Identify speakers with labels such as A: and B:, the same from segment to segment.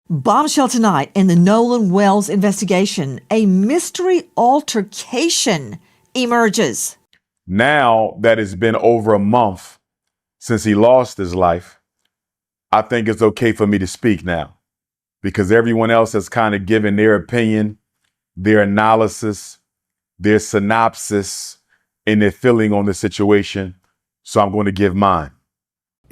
A: Bombshell tonight in the Nolan Wells investigation. A mystery altercation emerges.
B: Now that it's been over a month since he lost his life, I think it's okay for me to speak now because everyone else has kind of given their opinion, their analysis, their synopsis, and their feeling on the situation. So I'm going to give mine.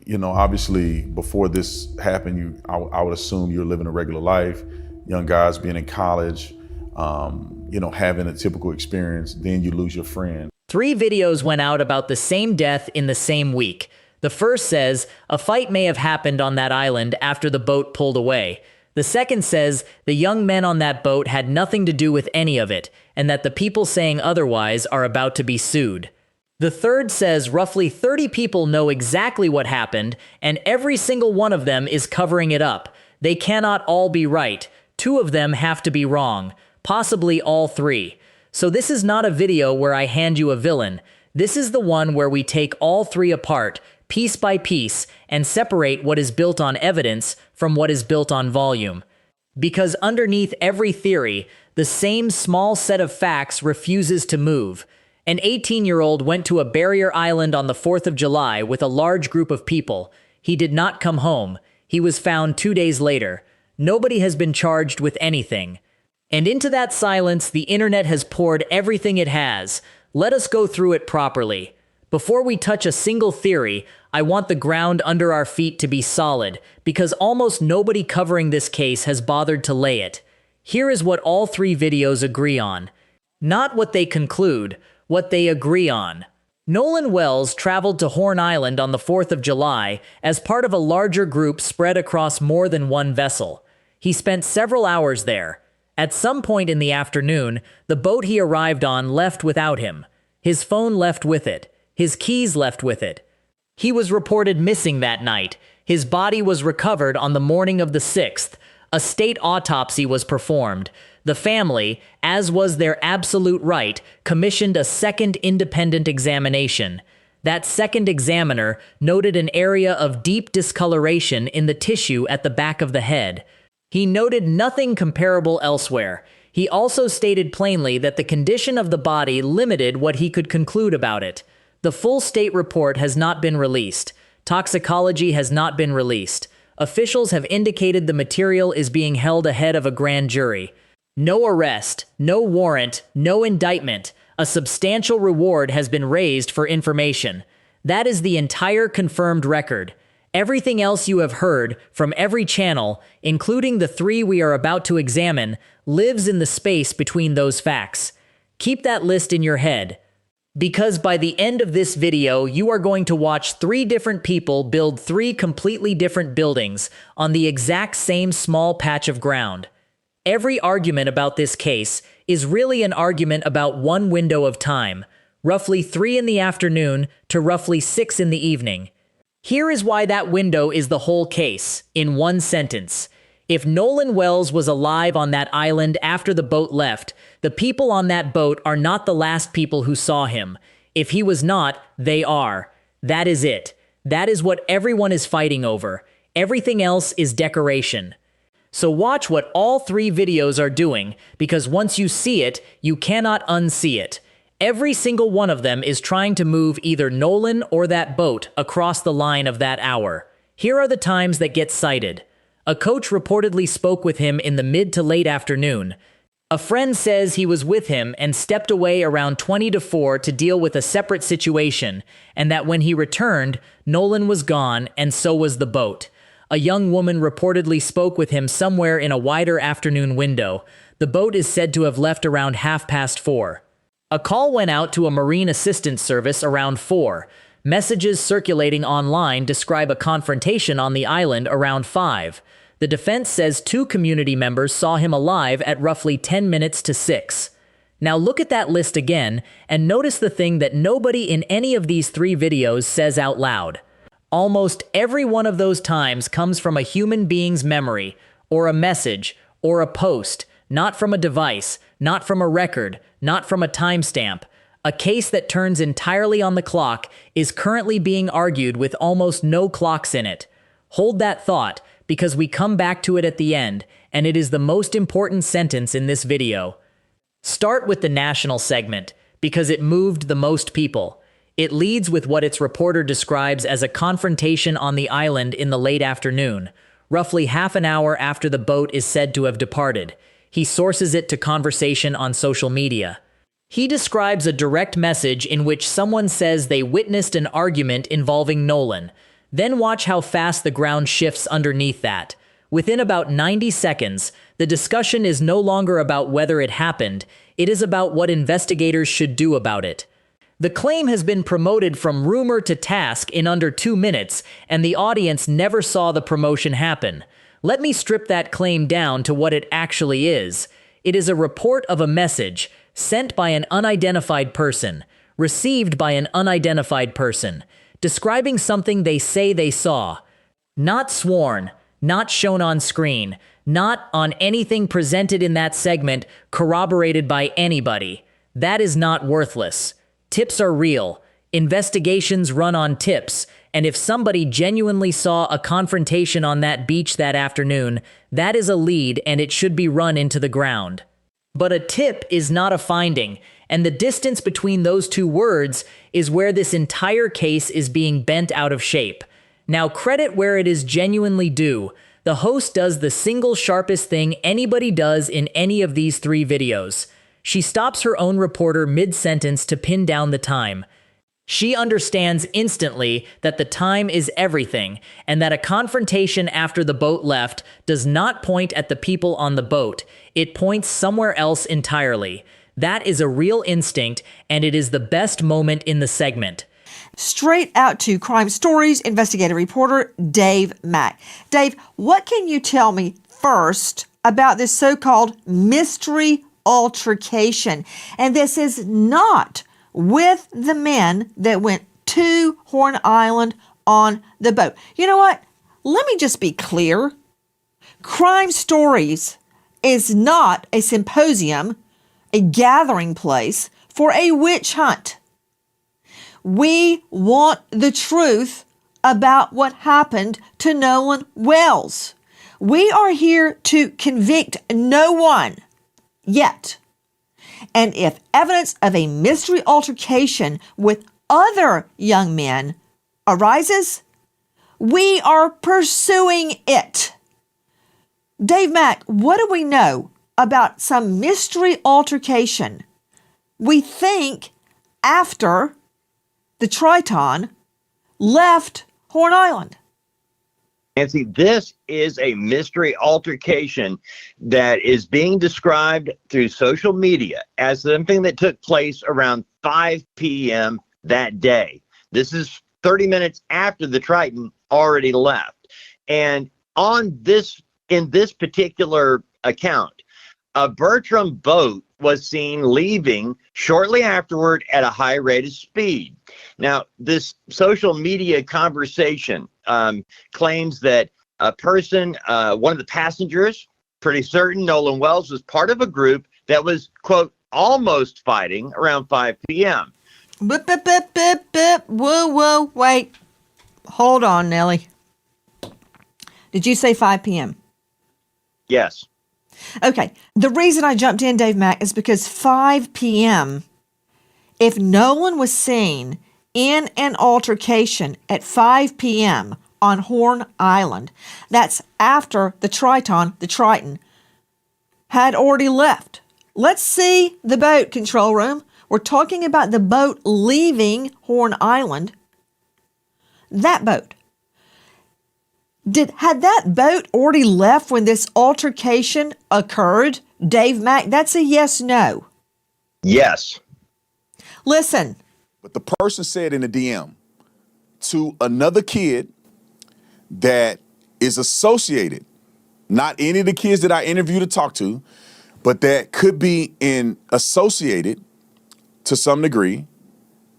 C: You know, obviously, before this happened, I would assume you're living a regular life, young guys being in college, having a typical experience. Then you lose your friend.
D: 3 videos went out about the same death in the same week. The first says a fight may have happened on that island after the boat pulled away. The second says the young men on that boat had nothing to do with any of it, and that the people saying otherwise are about to be sued. The third says roughly 30 people know exactly what happened, and every single one of them is covering it up. They cannot all be right. 2 of them have to be wrong, possibly all 3. So this is not a video where I hand you a villain. This is the one where we take all 3 apart, piece by piece, and separate what is built on evidence from what is built on volume. Because underneath every theory, the same small set of facts refuses to move. An 18-year-old went to a barrier island on the 4th of July with a large group of people. He did not come home. He was found 2 days later. Nobody has been charged with anything. And into that silence, the internet has poured everything it has. Let us go through it properly. Before we touch a single theory, I want the ground under our feet to be solid, because almost nobody covering this case has bothered to lay it. Here is what all 3 videos agree on. Not what they conclude, what they agree on. Nolan Wells traveled to Horn Island on the 4th of July as part of a larger group spread across more than one vessel. He spent several hours there. At some point in the afternoon, the boat he arrived on left without him. His phone left with it. His keys left with it. He was reported missing that night. His body was recovered on the morning of the 6th. A state autopsy was performed. The family, as was their absolute right, commissioned a second independent examination. That second examiner noted an area of deep discoloration in the tissue at the back of the head. He noted nothing comparable elsewhere. He also stated plainly that the condition of the body limited what he could conclude about it. The full state report has not been released. Toxicology has not been released. Officials have indicated the material is being held ahead of a grand jury. No arrest, no warrant, no indictment. A substantial reward has been raised for information. That is the entire confirmed record. Everything else you have heard from every channel, including the 3 we are about to examine, lives in the space between those facts. Keep that list in your head. Because by the end of this video, you are going to watch 3 different people build 3 completely different buildings on the exact same small patch of ground. Every argument about this case is really an argument about one window of time, roughly 3 in the afternoon to roughly 6 in the evening. Here is why that window is the whole case, in one sentence. If Nolan Wells was alive on that island after the boat left, the people on that boat are not the last people who saw him. If he was not, they are. That is it. That is what everyone is fighting over. Everything else is decoration. So watch what all 3 videos are doing, because once you see it, you cannot unsee it. Every single one of them is trying to move either Nolan or that boat across the line of that hour. Here are the times that get cited. A coach reportedly spoke with him in the mid to late afternoon. A friend says he was with him and stepped away around 20 to 4 to deal with a separate situation, and that when he returned, Nolan was gone and so was the boat. A young woman reportedly spoke with him somewhere in a wider afternoon window. The boat is said to have left around 4:30. A call went out to a marine assistance service around 4. Messages circulating online describe a confrontation on the island around 5. The defense says 2 community members saw him alive at roughly 10 minutes to 6. Now look at that list again and notice the thing that nobody in any of these 3 videos says out loud. Almost every one of those times comes from a human being's memory, or a message, or a post, not from a device, not from a record, not from a timestamp. A case that turns entirely on the clock is currently being argued with almost no clocks in it. Hold that thought, because we come back to it at the end, and it is the most important sentence in this video. Start with the national segment, because it moved the most people. It leads with what its reporter describes as a confrontation on the island in the late afternoon, roughly half an hour after the boat is said to have departed. He sources it to conversation on social media. He describes a direct message in which someone says they witnessed an argument involving Nolan. Then watch how fast the ground shifts underneath that. Within about 90 seconds, the discussion is no longer about whether it happened, it is about what investigators should do about it. The claim has been promoted from rumor to task in under 2 minutes, and the audience never saw the promotion happen. Let me strip that claim down to what it actually is. It is a report of a message sent by an unidentified person, received by an unidentified person, describing something they say they saw. Not sworn, not shown on screen, not on anything presented in that segment corroborated by anybody. That is not worthless. Tips are real. Investigations run on tips, and if somebody genuinely saw a confrontation on that beach that afternoon, that is a lead and it should be run into the ground. But a tip is not a finding, and the distance between those two words is where this entire case is being bent out of shape. Now, credit where it is genuinely due. The host does the single sharpest thing anybody does in any of these 3 videos. She stops her own reporter mid-sentence to pin down the time. She understands instantly that the time is everything, and that a confrontation after the boat left does not point at the people on the boat. It points somewhere else entirely. That is a real instinct, and it is the best moment in the segment.
A: Straight out to Crime Stories investigative reporter Dave Mack. Dave, what can you tell me first about this so-called mystery altercation? And this is not with the men that went to Horn Island on the boat. You know what? Let me just be clear. Crime Stories is not a symposium, a gathering place for a witch hunt. We want the truth about what happened to Nolan Wells. We are here to convict no one yet. And if evidence of a mystery altercation with other young men arises, we are pursuing it. Dave Mack, what do we know about some mystery altercation? We think after the Triton left Horn Island.
E: Nancy, this is a mystery altercation that is being described through social media as something that took place around 5 p.m. that day. This is 30 minutes after the Triton already left. And in this particular account, a Bertram boat was seen leaving shortly afterward at a high rate of speed. Now, this social media conversation claims that a person, one of the passengers, pretty certain Nolan Wells, was part of a group that was, quote, almost fighting around 5 p.m.
A: Bip, bip, bip, bip, bip. Whoa, wait. Hold on, Nellie. Did you say 5 p.m.?
E: Yes.
A: Okay. The reason I jumped in, Dave Mack, is because 5 p.m., if Nolan was seen in an altercation at 5 p.m. on Horn Island, that's after the Triton, had already left. Let's see the boat, control room. We're talking about the boat leaving Horn Island. That boat. Had that boat already left when this altercation occurred? Dave Mack, that's a yes, no.
E: Yes.
A: Listen.
C: But the person said in the DM to another kid that is associated, not any of the kids that I interviewed to talk to, but that could be associated to some degree,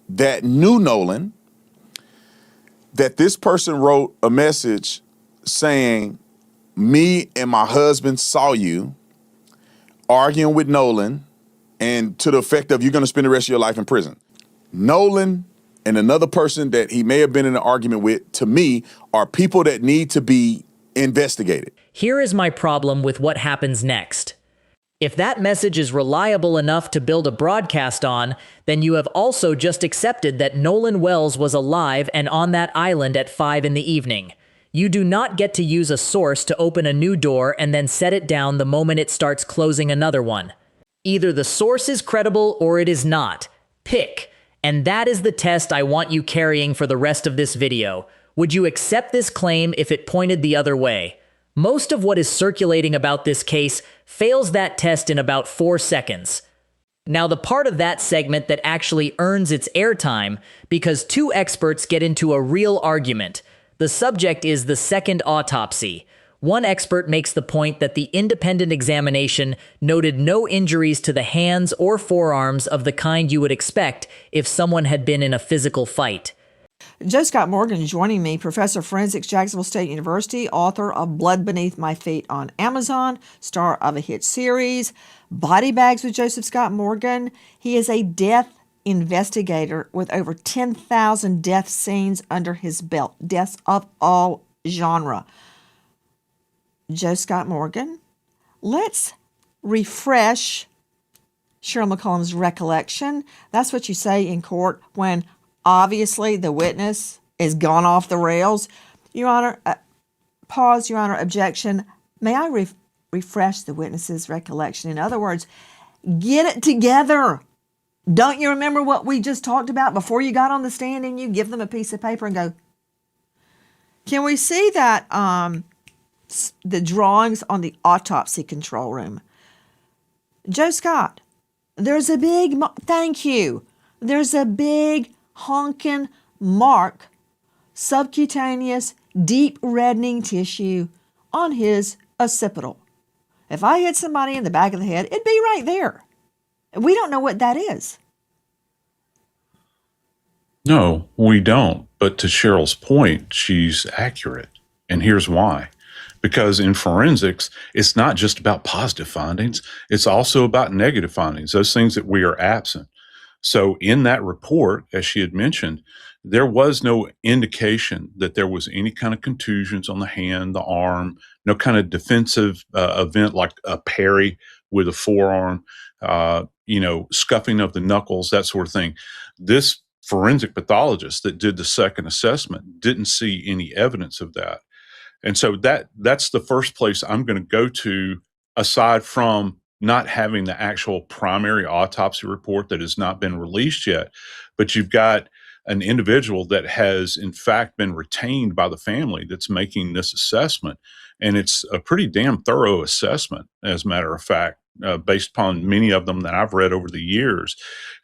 C: that knew Nolan, that this person wrote a message saying, me and my husband saw you arguing with Nolan, and to the effect of you're going to spend the rest of your life in prison. Nolan and another person that he may have been in an argument with, to me, are people that need to be investigate it.
D: Here is my problem with what happens next. If that message is reliable enough to build a broadcast on, then you have also just accepted that Nolan Wells was alive and on that island at 5 in the evening. You do not get to use a source to open a new door and then set it down the moment it starts closing another one. Either the source is credible or it is not. Pick. And that is the test I want you carrying for the rest of this video. Would you accept this claim if it pointed the other way? Most of what is circulating about this case fails that test in about 4 seconds. Now, the part of that segment that actually earns its airtime because two experts get into a real argument. The subject is the second autopsy. One expert makes the point that the independent examination noted no injuries to the hands or forearms of the kind you would expect if someone had been in a physical fight.
A: Joe Scott Morgan joining me, professor of forensics, Jacksonville State University, author of Blood Beneath My Feet on Amazon, star of a hit series, Body Bags with Joseph Scott Morgan. He is a death investigator with over 10,000 death scenes under his belt, deaths of all genre. Joe Scott Morgan, let's refresh Cheryl McCollum's recollection. That's what you say in court when obviously the witness is gone off the rails. Your Honor, pause, Your Honor, objection. May I refresh the witness's recollection? In other words, get it together. Don't you remember what we just talked about before you got on the stand and you give them a piece of paper and go, can we see that, the drawings on the autopsy control room? Joe Scott, there's a big, thank you. There's a big honking mark, subcutaneous, deep reddening tissue on his occipital. If I hit somebody in the back of the head, it'd be right there. We don't know what that is.
F: No, we don't. But to Cheryl's point, she's accurate. And here's why. Because in forensics, it's not just about positive findings. It's also about negative findings, those things that we are absent. So in that report, as she had mentioned, there was no indication that there was any kind of contusions on the hand, the arm, no kind of defensive event like a parry with a forearm, scuffing of the knuckles, that sort of thing. This forensic pathologist that did the second assessment didn't see any evidence of that. And so that's the first place I'm going to go to, aside from not having the actual primary autopsy report that has not been released yet. But you've got an individual that has, in fact, been retained by the family that's making this assessment. And it's a pretty damn thorough assessment, as a matter of fact, based upon many of them that I've read over the years.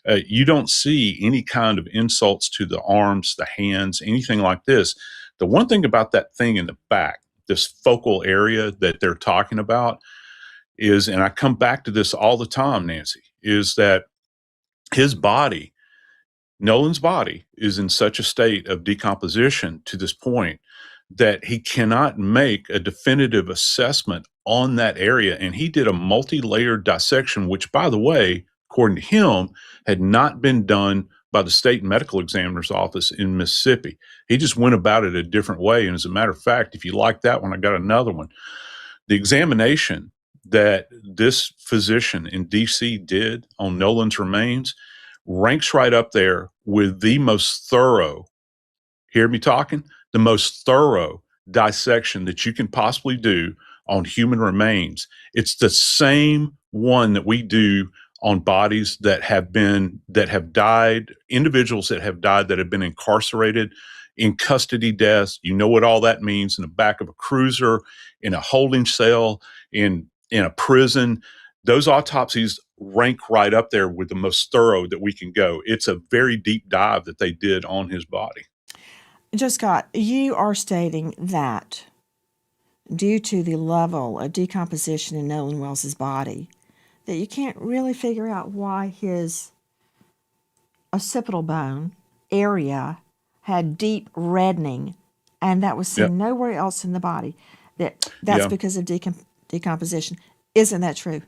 F: You don't see any kind of insults to the arms, the hands, anything like this. The one thing about that thing in the back, this focal area that they're talking about, is, and I come back to this all the time, Nancy, is that his body, Nolan's body, is in such a state of decomposition to this point that he cannot make a definitive assessment on that area. And he did a multi-layered dissection, which, by the way, according to him, had not been done by the state medical examiner's office in Mississippi. He just went about it a different way. And as a matter of fact, if you like that one, I got another one. The examination that this physician in DC did on Nolan's remains ranks right up there with the most thorough, hear me talking, the most thorough dissection that you can possibly do on human remains. It's the same one that we do on bodies that have died, individuals that have died that have been incarcerated, in custody deaths. You know what all that means: in the back of a cruiser, in a holding cell, in a prison. Those autopsies rank right up there with the most thorough that we can go. It's a very deep dive that they did on his body.
A: Joe Scott, you are stating that due to the level of decomposition in Nolan Wells' body, that you can't really figure out why his occipital bone area had deep reddening, and that was seen nowhere else in the body. That's because of decomposition. Isn't that true?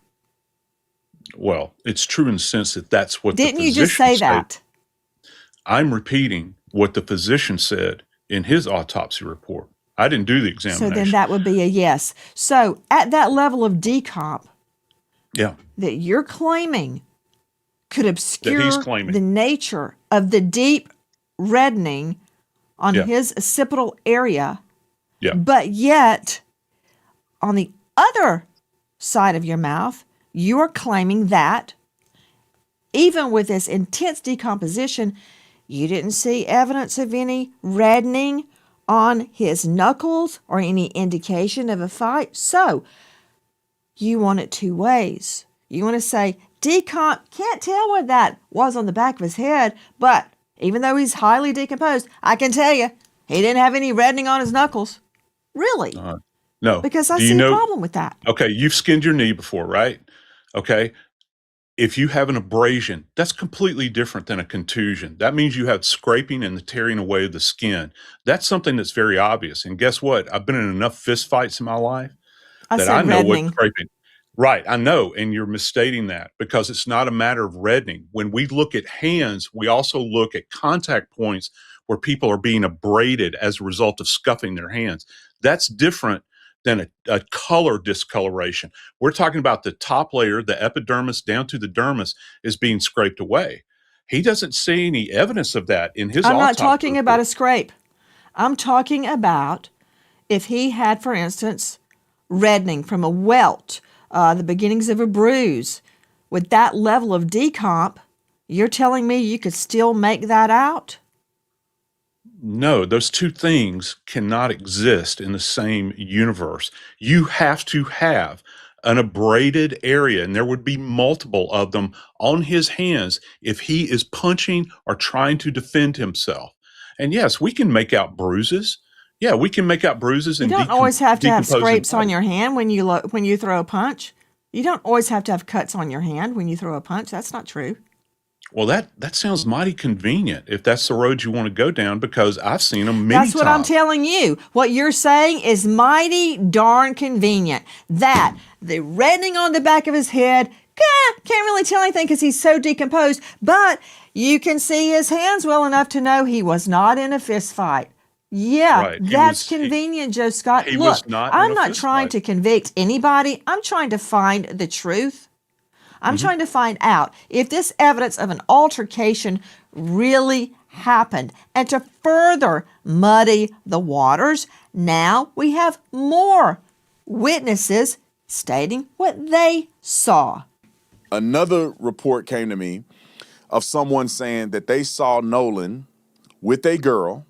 F: Well, it's true in the sense that that's what
A: Didn't
F: the
A: you just
F: physician
A: say that?
F: said. I'm repeating what the physician said in his autopsy report. I didn't do the
A: So
F: examination.
A: then that would be a yes. So at that level of decomp
F: yeah.
A: that you're claiming could
F: That
A: obscure
F: he's claiming.
A: the nature of the deep reddening on
F: Yeah.
A: his occipital area,
F: Yeah.
A: but yet on the other side of your mouth, you are claiming that even with this intense decomposition, you didn't see evidence of any reddening on his knuckles or any indication of a fight. So you want it two ways. You want to say, decomp, can't tell what that was on the back of his head, but even though he's highly decomposed, I can tell you, he didn't have any reddening on his knuckles. Really?
F: No.
A: Because I
F: Do you
A: see a
F: know?
A: problem with that.
F: Okay, you've skinned your knee before, right? Okay. If you have an abrasion, that's completely different than a contusion. That means you have scraping and the tearing away of the skin. That's something that's very obvious. And guess what? I've been in enough fist fights in my life
A: I
F: that
A: said
F: I know what
A: reddening.
F: scraping. Right, I know, and you're misstating that because it's not a matter of reddening. When we look at hands, we also look at contact points where people are being abraded as a result of scuffing their hands. That's different than a color discoloration. We're talking about the top layer, the epidermis down to the dermis is being scraped away. He doesn't see any evidence of that in his
A: I'm not
F: autopsy
A: talking about
F: report.
A: a scrape. I'm talking about if he had, for instance, reddening from a welt, the beginnings of a bruise. With that level of decomp, you're telling me you could still make that out?
F: No, those two things cannot exist in the same universe. You have to have an abraded area, and there would be multiple of them on his hands if he is punching or trying to defend himself. And yes, we can make out bruises. Yeah, we can make out bruises
A: You
F: and
A: don't always have to have
F: decomposing
A: scrapes on
F: bodies.
A: your hand when you throw a punch. You don't always have to have cuts on your hand when you throw a punch. That's not true.
F: Well, that sounds mighty convenient if that's the road you want to go down, because I've seen them many
A: That's what I'm
F: times.
A: telling you. What you're saying is mighty darn convenient. That the reddening on the back of his head, can't really tell anything because he's so decomposed, but you can see his hands well enough to know he was not in a fist fight. Yeah,
F: Right.
A: that's convenient, Joe Scott.
F: he
A: Look,
F: was not in
A: I'm
F: a
A: not
F: fist
A: trying
F: fight.
A: to convict anybody. I'm trying to find the truth. I'm
F: Mm-hmm.
A: trying to find out if this evidence of an altercation really happened. And to further muddy the waters, now we have more witnesses stating what they saw.
C: Another report came to me of someone saying that they saw Nolan with a girl,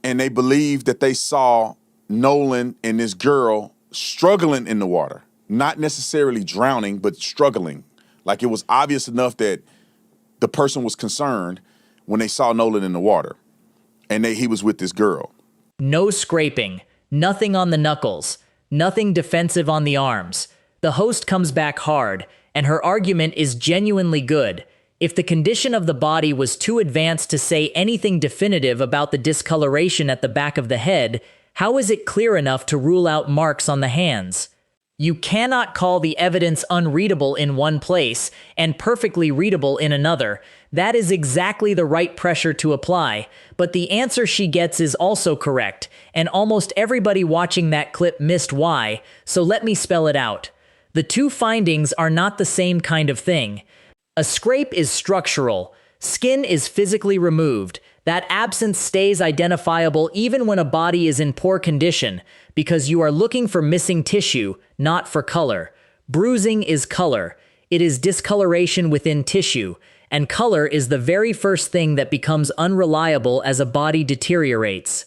C: and they believed that they saw Nolan and this girl struggling in the water, not necessarily drowning, but struggling. Like it was obvious enough that the person was concerned when they saw Nolan in the water, and he was with this girl.
D: No scraping, nothing on the knuckles, nothing defensive on the arms. The host comes back hard, and her argument is genuinely good. If the condition of the body was too advanced to say anything definitive about the discoloration at the back of the head, how is it clear enough to rule out marks on the hands? You cannot call the evidence unreadable in one place and perfectly readable in another. That is exactly the right pressure to apply, but the answer she gets is also correct, and almost everybody watching that clip missed why, so let me spell it out. The two findings are not the same kind of thing. A scrape is structural. Skin is physically removed. That absence stays identifiable even when a body is in poor condition, because you are looking for missing tissue, not for color. Bruising is color. It is discoloration within tissue, and color is the very first thing that becomes unreliable as a body deteriorates.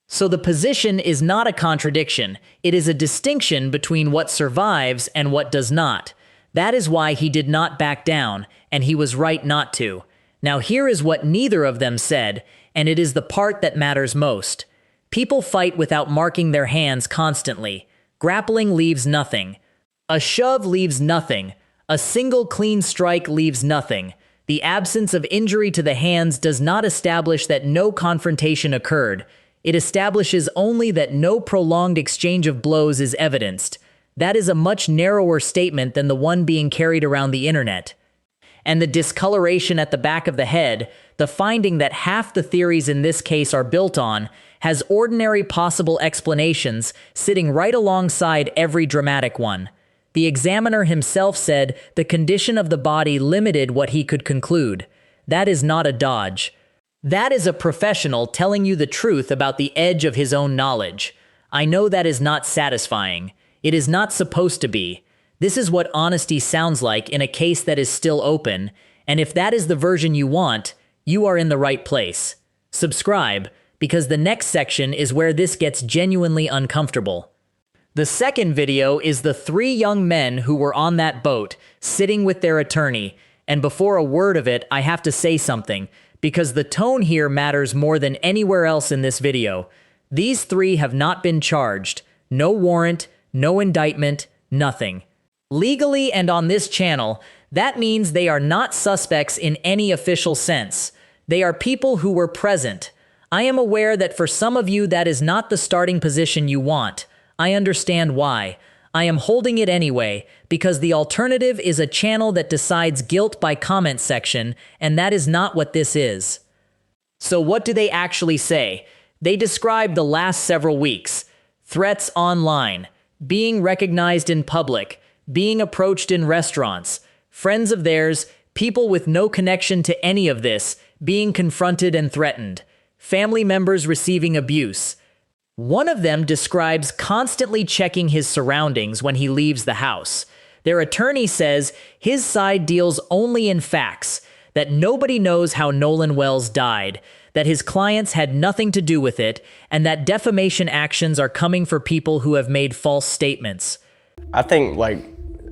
D: So the position is not a contradiction. It is a distinction between what survives and what does not. That is why he did not back down, and he was right not to. Now here is what neither of them said, and it is the part that matters most. People fight without marking their hands constantly. Grappling leaves nothing. A shove leaves nothing. A single clean strike leaves nothing. The absence of injury to the hands does not establish that no confrontation occurred. It establishes only that no prolonged exchange of blows is evidenced. That is a much narrower statement than the one being carried around the internet. And the discoloration at the back of the head, the finding that half the theories in this case are built on, has ordinary possible explanations sitting right alongside every dramatic one. The examiner himself said the condition of the body limited what he could conclude. That is not a dodge. That is a professional telling you the truth about the edge of his own knowledge. I know that is not satisfying. It is not supposed to be. This is what honesty sounds like in a case that is still open, and if that is the version you want, you are in the right place. Subscribe, because the next section is where this gets genuinely uncomfortable. The second video is the 3 young men who were on that boat, sitting with their attorney, and before a word of it, I have to say something, because the tone here matters more than anywhere else in this video. These 3 have not been charged. No warrant, no indictment, nothing. Legally and on this channel, that means they are not suspects in any official sense. They are people who were present. I am aware that for some of you that is not the starting position you want. I understand why. I am holding it anyway, because the alternative is a channel that decides guilt by comment section, and that is not what this is. So what do they actually say? They describe the last several weeks. Threats online, being recognized in public, being approached in restaurants, friends of theirs, people with no connection to any of this, being confronted and threatened, family members receiving abuse. One of them describes constantly checking his surroundings when he leaves the house. Their attorney says his side deals only in facts, that nobody knows how Nolan Wells died, that his clients had nothing to do with it, and that defamation actions are coming for people who have made false statements.
G: I think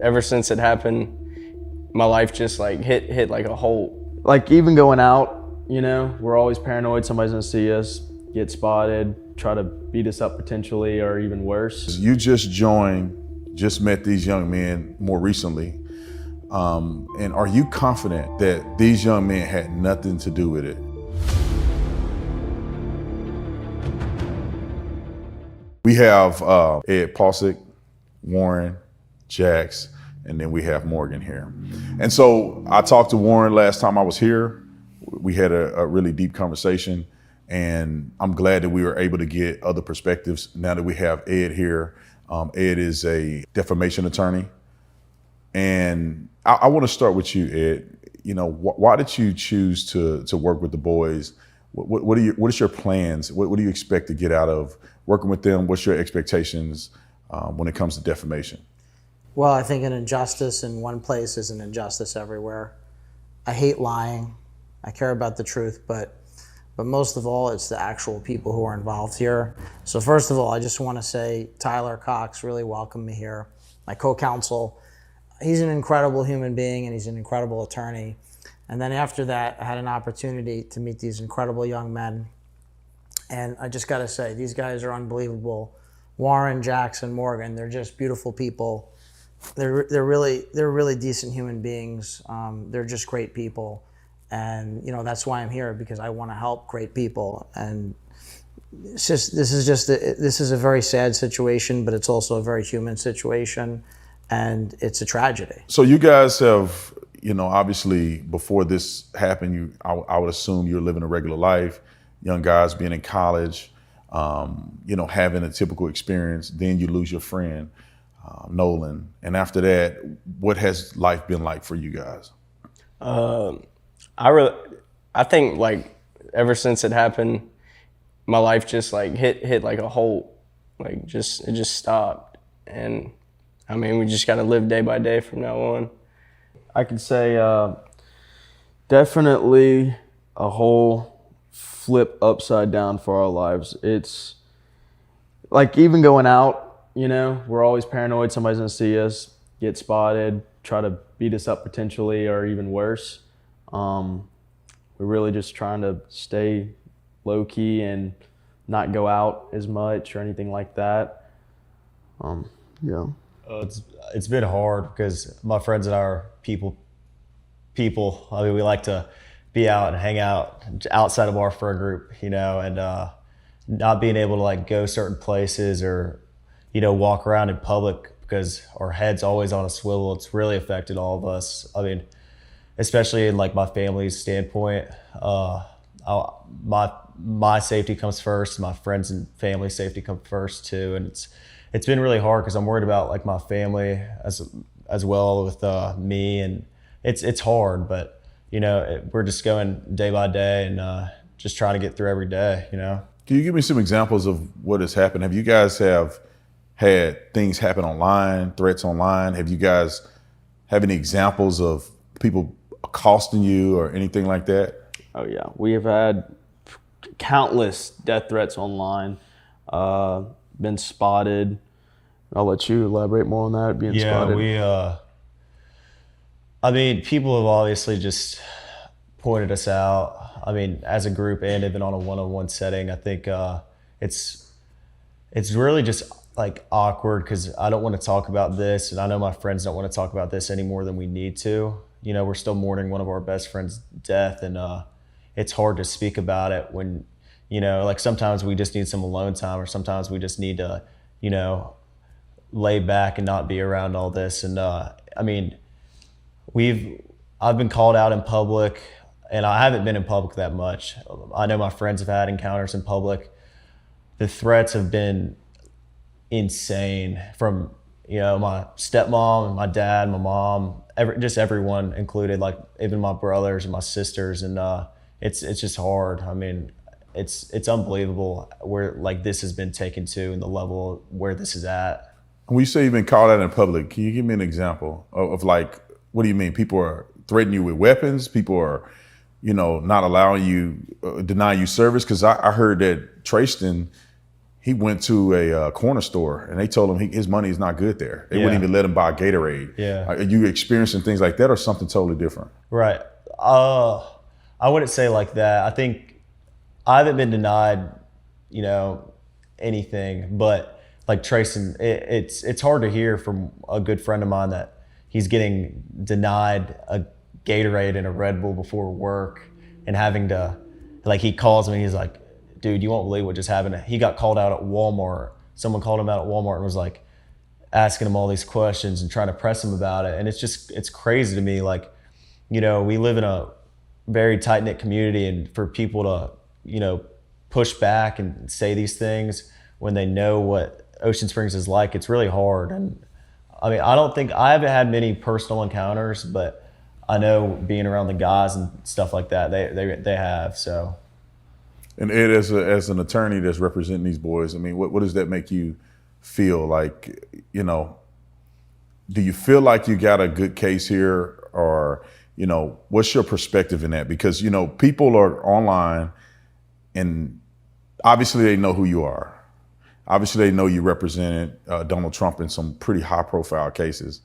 G: ever since it happened, my life just hit like a hole. Like even going out, we're always paranoid somebody's gonna see us, get spotted, try to beat us up potentially, or even worse.
C: You just met these young men more recently. And are you confident that these young men had nothing to do with it? We have Ed Pausick, Warren, Jax, and then we have Morgan here. And so I talked to Warren last time I was here. We had a really deep conversation, and I'm glad that we were able to get other perspectives now that we have Ed here. Ed is a defamation attorney. And I want to start with you, Ed. Why did you choose to work with the boys? What is your plans? What do you expect to get out of working with them? What's your expectations when it comes to defamation?
H: Well, I think an injustice in one place is an injustice everywhere. I hate lying. I care about the truth, but most of all, it's the actual people who are involved here. So first of all, I just want to say Tyler Cox really welcomed me here. My co-counsel, he's an incredible human being and he's an incredible attorney. And then after that, I had an opportunity to meet these incredible young men. And I just got to say, these guys are unbelievable. Warren, Jackson, Morgan, they're just beautiful people. They're really decent human beings. They're just great people. And that's why I'm here, because I want to help great people. And this is a very sad situation, but it's also a very human situation, and it's a tragedy.
C: So you guys have, obviously before this happened, I would assume you're living a regular life, young guys being in college, having a typical experience. Then you lose your friend, Nolan. And after that, what has life been like for you guys?
G: I think ever since it happened, my life just hit like a hole. It just stopped. And I mean, we just got to live day by day from now on. I could say definitely a whole flip upside down for our lives. It's even going out, we're always paranoid somebody's gonna see us, get spotted, try to beat us up potentially, or even worse. We're really just trying to stay low key and not go out as much or anything like that. Yeah.
I: It's been hard because my friends and I are people. I mean, we like to be out and hang out outside of our friend group, and not being able to go certain places or, walk around in public because our head's always on a swivel. It's really affected all of us. I mean, especially in my family's standpoint. My my safety comes first. My friends and family safety come first too. And it's been really hard because I'm worried about like my family as well with me, and it's hard, but you know, we're just going day by day and just trying to get through every day, you know.
C: Can you give me some examples of what has happened? Have you guys have had things happen online, threats online? Have you guys have any examples of people accosting you or anything like that?
G: Oh yeah, we have had countless death threats online, been spotted. I'll let you elaborate more on that, being spotted.
I: I mean, people have obviously just pointed us out. I mean, as a group and even on a one-on-one setting, I think it's really just like awkward because I don't want to talk about this, and I know my friends don't want to talk about this any more than we need to. You know, we're still mourning one of our best friends' death, and it's hard to speak about it when, you know, like sometimes we just need some alone time, or sometimes we just need to, you know, lay back and not be around all this. And I mean, I've been called out in public, and I haven't been in public that much. I know my friends have had encounters in public. The threats have been insane from, you know, my stepmom and my dad, my mom, just everyone included, like even my brothers and my sisters. And it's just hard. I mean, it's unbelievable where like this has been taken to and the level where this is at.
C: When you say you've been called out in public, can you give me an example of like, what do you mean? People are threatening you with weapons? People are, you know, not allowing you, denying you service? Because I heard that Trayston, he went to a corner store and they told him his money is not good there. They wouldn't even let him buy Gatorade.
I: Yeah.
C: Are you experiencing things like that or something totally different?
I: Right. I wouldn't say like that. I think I haven't been denied, you know, anything, but like Trayston, it's hard to hear from a good friend of mine that he's getting denied a Gatorade and a Red Bull before work and having to, like, he calls me, he's like, dude, you won't believe what just happened. He got called out at Walmart. Someone called him out at Walmart and was like asking him all these questions and trying to press him about it. And it's crazy to me. Like, you know, we live in a very tight knit community, and for people to, you know, push back and say these things when they know what Ocean Springs is like, it's really hard. And I mean, I haven't had many personal encounters, but I know being around the guys and stuff like that, they have, so.
C: And Ed, as an attorney that's representing these boys, I mean, what does that make you feel like? You know, do you feel like you got a good case here, or, you know, what's your perspective in that? Because, you know, people are online and obviously they know who you are. Obviously they know you represented Donald Trump in some pretty high profile cases.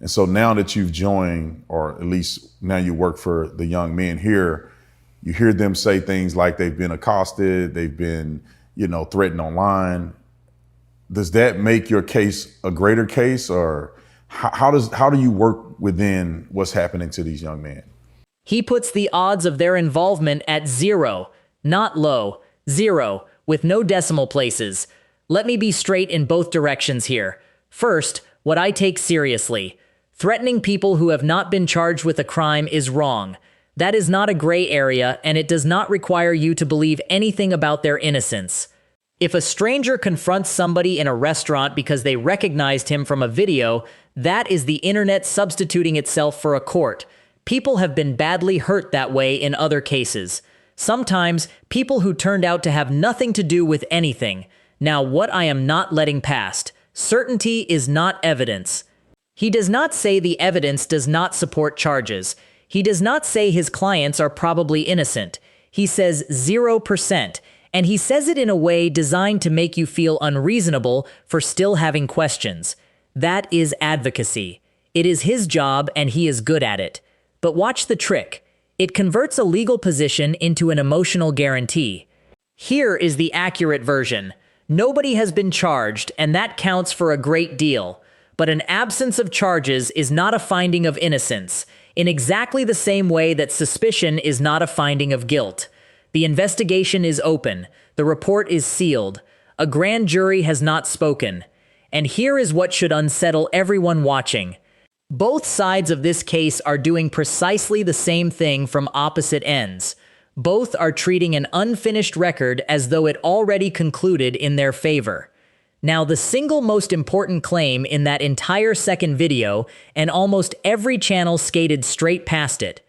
C: And so now that you've joined, or at least now you work for the young men here, you hear them say things like they've been accosted, they've been, you know, threatened online. Does that make your case a greater case, or how do you work within what's happening to these young men?
D: He puts the odds of their involvement at 0, not low, 0, with no decimal places. Let me be straight in both directions here. First, what I take seriously. Threatening people who have not been charged with a crime is wrong. That is not a gray area, and it does not require you to believe anything about their innocence. If a stranger confronts somebody in a restaurant because they recognized him from a video, that is the internet substituting itself for a court. People have been badly hurt that way in other cases. Sometimes, people who turned out to have nothing to do with anything. Now, what I am not letting past, certainty is not evidence. He does not say the evidence does not support charges. He does not say his clients are probably innocent. He says 0%, and he says it in a way designed to make you feel unreasonable for still having questions. That is advocacy. It is his job, and he is good at it. But watch the trick. It converts a legal position into an emotional guarantee. Here is the accurate version. Nobody has been charged, and that counts for a great deal. But an absence of charges is not a finding of innocence, in exactly the same way that suspicion is not a finding of guilt. The investigation is open. The report is sealed. A grand jury has not spoken. And here is what should unsettle everyone watching. Both sides of this case are doing precisely the same thing from opposite ends. Both are treating an unfinished record as though it already concluded in their favor. Now, the single most important claim in that entire second video, and almost every channel skated straight past it.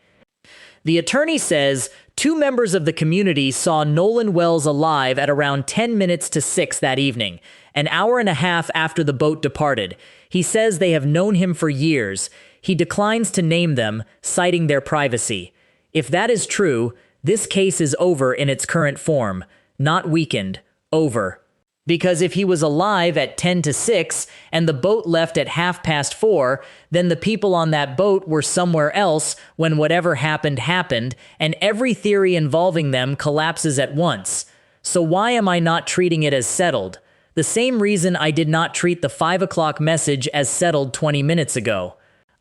D: The attorney says 2 members of the community saw Nolan Wells alive at around 10 minutes to 6 that evening, an hour and a half after the boat departed. He says they have known him for years. He declines to name them, citing their privacy. If that is true, this case is over in its current form, not weakened, over. Because if he was alive at 10 to 6 and the boat left at 4:30, then the people on that boat were somewhere else when whatever happened happened, and every theory involving them collapses at once. So why am I not treating it as settled? The same reason I did not treat the 5 o'clock message as settled 20 minutes ago.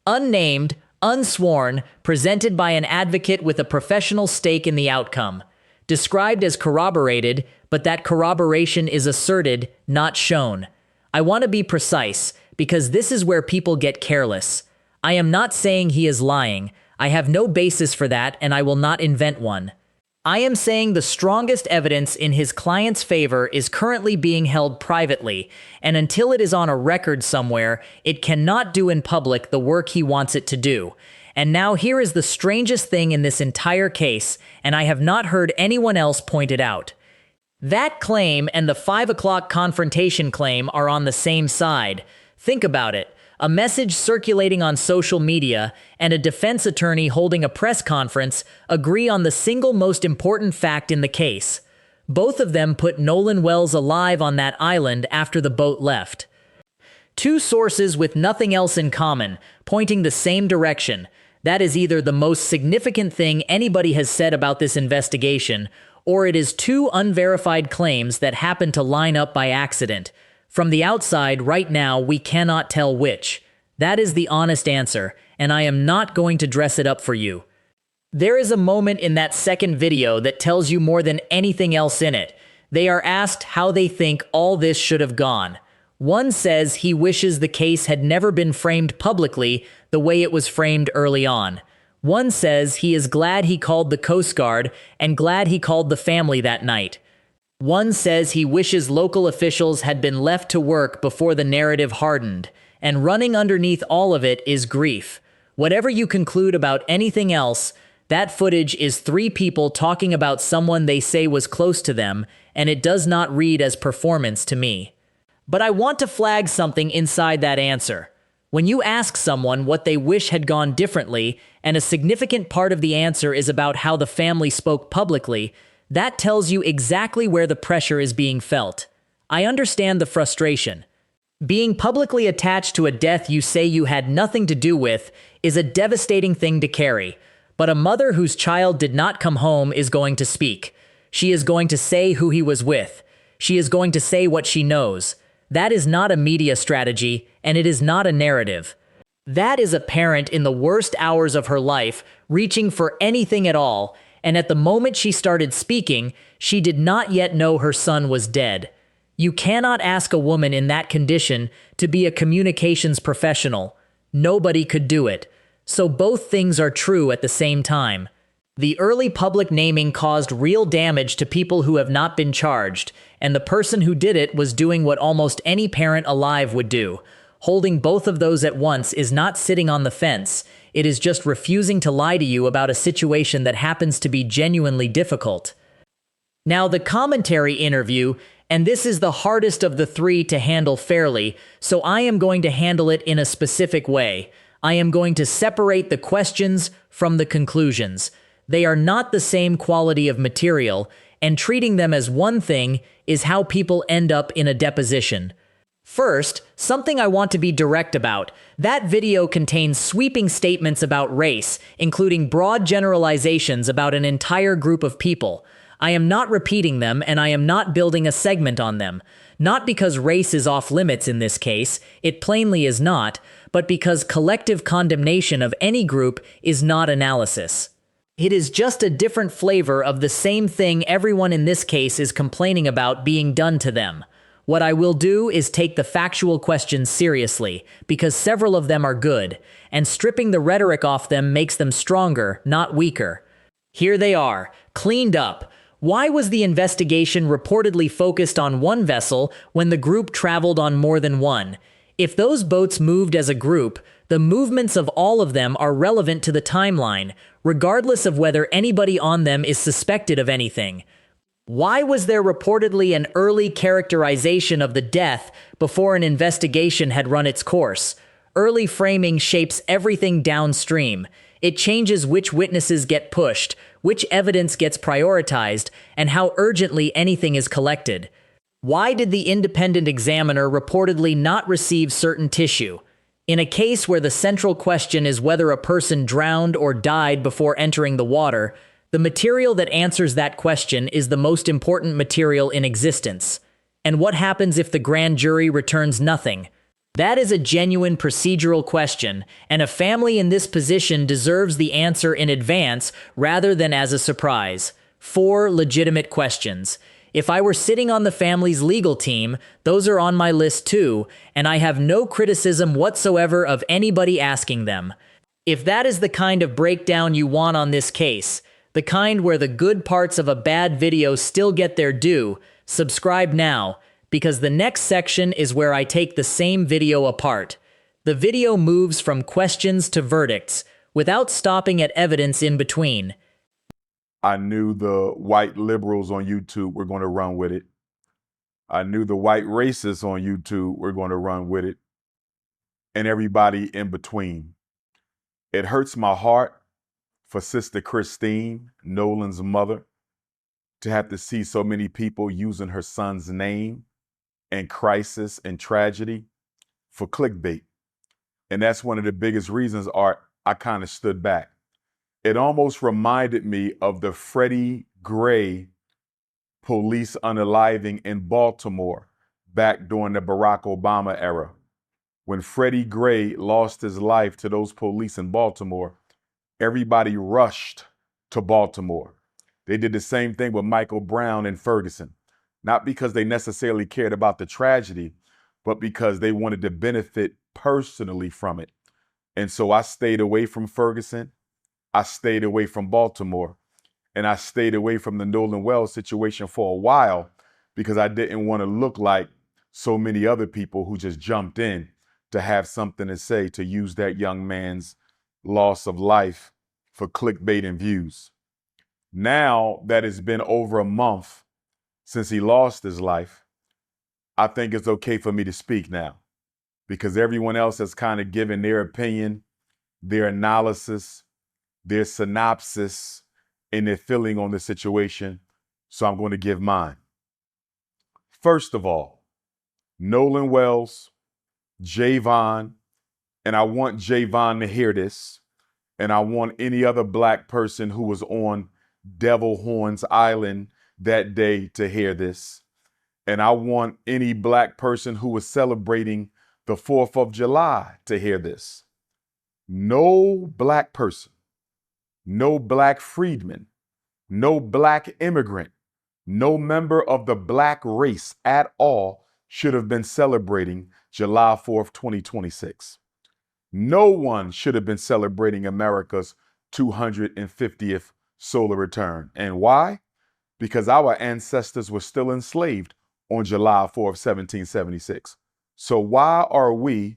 D: Unnamed, unsworn, presented by an advocate with a professional stake in the outcome. Described as corroborated, but that corroboration is asserted, not shown. I want to be precise, because this is where people get careless. I am not saying he is lying. I have no basis for that, and I will not invent one. I am saying the strongest evidence in his client's favor is currently being held privately, and until it is on a record somewhere, it cannot do in public the work he wants it to do. And now here is the strangest thing in this entire case, and I have not heard anyone else point it out. That claim and the 5 o'clock confrontation claim are on the same side. Think about it. A message circulating on social media and a defense attorney holding a press conference agree on the single most important fact in the case. Both of them put Nolan Wells alive on that island after the boat left. 2 sources with nothing else in common, pointing the same direction. That is either the most significant thing anybody has said about this investigation, or it is 2 unverified claims that happen to line up by accident. From the outside, right now, we cannot tell which. That is the honest answer, and I am not going to dress it up for you. There is a moment in that second video that tells you more than anything else in it. They are asked how they think all this should have gone. One says he wishes the case had never been framed publicly the way it was framed early on. One says he is glad he called the Coast Guard and glad he called the family that night. One says he wishes local officials had been left to work before the narrative hardened, and running underneath all of it is grief. Whatever you conclude about anything else, that footage is 3 people talking about someone they say was close to them, and it does not read as performance to me. But I want to flag something inside that answer. When you ask someone what they wish had gone differently, and a significant part of the answer is about how the family spoke publicly, that tells you exactly where the pressure is being felt. I understand the frustration. Being publicly attached to a death you say you had nothing to do with is a devastating thing to carry. But a mother whose child did not come home is going to speak. She is going to say who he was with. She is going to say what she knows. That is not a media strategy, and it is not a narrative. That is a parent in the worst hours of her life, reaching for anything at all, and at the moment she started speaking, she did not yet know her son was dead. You cannot ask a woman in that condition to be a communications professional. Nobody could do it. So both things are true at the same time. The early public naming caused real damage to people who have not been charged, and the person who did it was doing what almost any parent alive would do. Holding both of those at once is not sitting on the fence. It is just refusing to lie to you about a situation that happens to be genuinely difficult. Now, the commentary interview, and this is the hardest of the 3 to handle fairly, so I am going to handle it in a specific way. I am going to separate the questions from the conclusions. They are not the same quality of material, and treating them as one thing is how people end up in a deposition. First, something I want to be direct about. That video contains sweeping statements about race, including broad generalizations about an entire group of people. I am not repeating them, and I am not building a segment on them. Not because race is off limits in this case, it plainly is not, but because collective condemnation of any group is not analysis. It is just a different flavor of the same thing everyone in this case is complaining about being done to them. What I will do is take the factual questions seriously, because several of them are good, and stripping the rhetoric off them makes them stronger, not weaker. Here they are. Cleaned up. Why was the investigation reportedly focused on one vessel when the group traveled on more than one? If those boats moved as a group, the movements of all of them are relevant to the timeline, regardless of whether anybody on them is suspected of anything. Why was there reportedly an early characterization of the death before an investigation had run its course? Early framing shapes everything downstream. It changes which witnesses get pushed, which evidence gets prioritized, and how urgently anything is collected. Why did the independent examiner reportedly not receive certain tissue? In a case where the central question is whether a person drowned or died before entering the water, the material that answers that question is the most important material in existence. And what happens if the grand jury returns nothing? That is a genuine procedural question, and a family in this position deserves the answer in advance rather than as a surprise. 4 legitimate questions. If I were sitting on the family's legal team, those are on my list too, and I have no criticism whatsoever of anybody asking them. If that is the kind of breakdown you want on this case, the kind where the good parts of a bad video still get their due, subscribe now, because the next section is where I take the same video apart. The video moves from questions to verdicts, without stopping at evidence in between.
B: I knew the white liberals on YouTube were going to run with it. I knew the white racists on YouTube were going to run with it. And everybody in between. It hurts my heart for Sister Christine, Nolan's mother, to have to see so many people using her son's name and crisis and tragedy for clickbait. And that's one of the biggest reasons, Art, I kind of stood back. It almost reminded me of the Freddie Gray police unaliving in Baltimore back during the Barack Obama era. When Freddie Gray lost his life to those police in Baltimore, everybody rushed to Baltimore. They did the same thing with Michael Brown in Ferguson, not because they necessarily cared about the tragedy, but because they wanted to benefit personally from it. And so I stayed away from Ferguson. I stayed away from Baltimore, and I stayed away from the Nolan Wells situation for a while because I didn't want to look like so many other people who just jumped in to have something to say, to use that young man's loss of life for clickbait and views. Now that it's been over a month since he lost his life, I think it's okay for me to speak now because everyone else has kind of given their opinion, their analysis, their synopsis, and their feeling on the situation. So I'm going to give mine. First of all, Nolan Wells, Javon, and I want Javon to hear this, and I want any other black person who was on Devil Horns Island that day to hear this. And I want any black person who was celebrating the 4th of July to hear this. No black person, no black freedman, no black immigrant, no member of the black race at all should have been celebrating July 4th, 2026. No one should have been celebrating America's 250th solar return. And why? Because our ancestors were still enslaved on July 4th, 1776. So why are we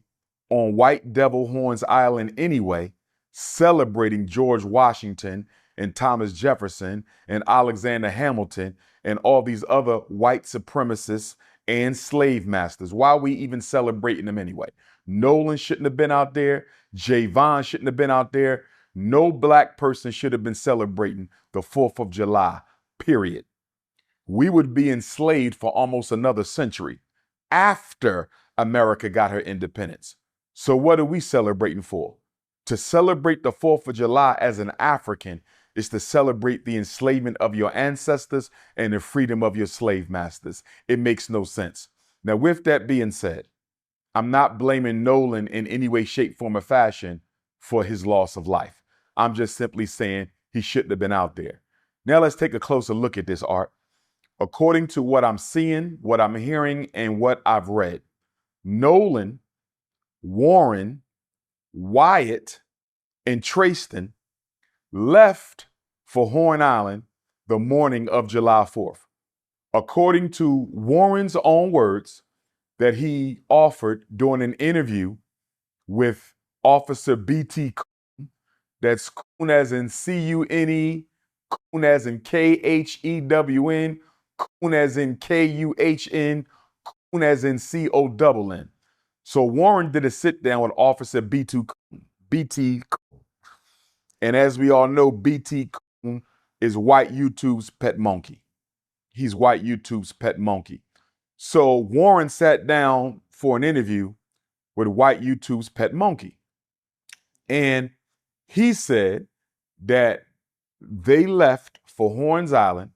B: on White Devil Horns Island anyway, celebrating George Washington and Thomas Jefferson and Alexander Hamilton and all these other white supremacists and slave masters? Why are we even celebrating them anyway? Nolan shouldn't have been out there. Javon shouldn't have been out there. No black person should have been celebrating the 4th of July, period. We would be enslaved for almost another century after America got her independence. So what are we celebrating for? To celebrate the 4th of July as an African is to celebrate the enslavement of your ancestors and the freedom of your slave masters. It makes no sense. Now, with that being said, I'm not blaming Nolan in any way, shape, form, or fashion for his loss of life. I'm just simply saying he shouldn't have been out there. Now let's take a closer look at this, Art. According to what I'm seeing, what I'm hearing, and what I've read, Nolan, Warren, Wyatt, and Trayston left for Horn Island the morning of July 4th. According to Warren's own words that he offered during an interview with Officer B.T. Coon, that's Coon as in C-U-N-E, Coon as in K-H-E-W-N, Coon as in K-U-H-N, Coon as in C-O-N-N. So Warren did a sit down with Officer B.T. Coon. And as we all know, B.T. Coon is white YouTube's pet monkey. He's white YouTube's pet monkey. So Warren sat down for an interview with white YouTube's pet monkey. And he said that they left for Horns Island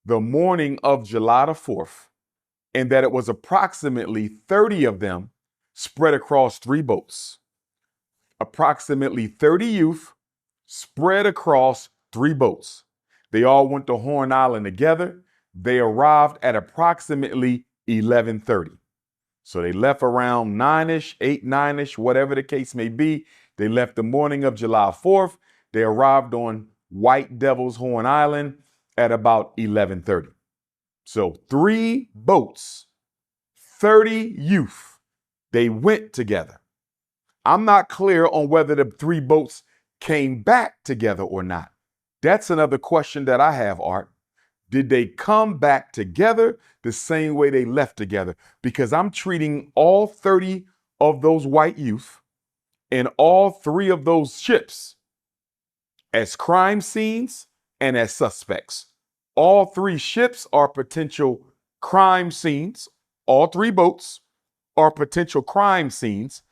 B: the morning of July the 4th, and that it was approximately 30 of them spread across 3 boats. Approximately 30 youth spread across 3 boats. They all went to Horn Island together. They arrived at approximately 11:30. So they left around 9-ish, 8, 9-ish, whatever the case may be. They left the morning of July 4th. They arrived on White Devil's Horn Island at about 11:30. So 3 boats, 30 youth, they went together. I'm not clear on whether the 3 boats came back together or not. That's another question that I have, Art. Did they come back together the same way they left together? Because I'm treating all 30 of those white youth and all 3 of those ships as crime scenes and as suspects. All 3 ships are potential crime scenes. All 3 boats are potential crime scenes,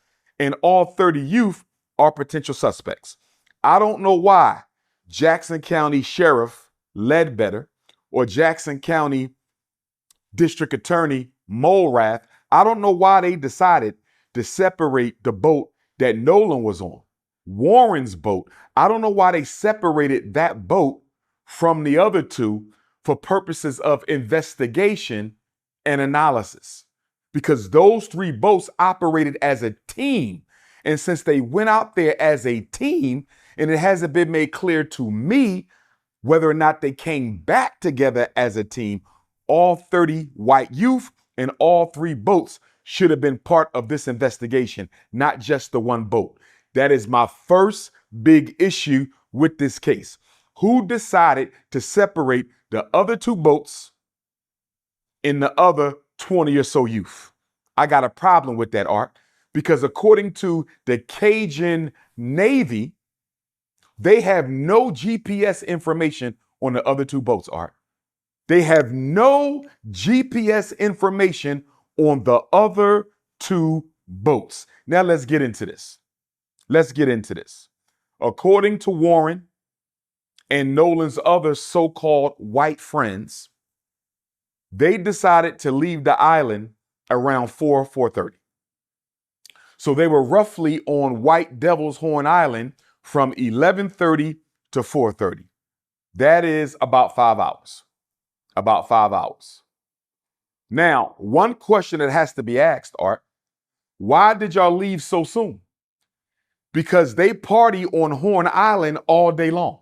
B: and all 30 youth are potential suspects. I don't know why Jackson County Sheriff Ledbetter or Jackson County District Attorney Mulrath, I don't know why they decided to separate the boat that Nolan was on, Warren's boat. I don't know why they separated that boat from the other 2 for purposes of investigation and analysis, because those 3 boats operated as a team. And since they went out there as a team, and it hasn't been made clear to me whether or not they came back together as a team, all 30 white youth and all 3 boats should have been part of this investigation, not just the 1 boat. That is my first big issue with this case. Who decided to separate the other 2 boats and the other 20 or so youth? I got a problem with that, Art, because according to the Cajun Navy, they have no GPS information on the other 2 boats, Art. They have no GPS information on the other 2 boats. Now let's get into this. According to Warren and Nolan's other so-called white friends, they decided to leave the island around 4:30. So they were roughly on White Devil's Horn Island from 11:30 to 4:30. That is about 5 hours. About 5 hours. Now, one question that has to be asked, Art, why did y'all leave so soon? Because they party on Horn Island all day long.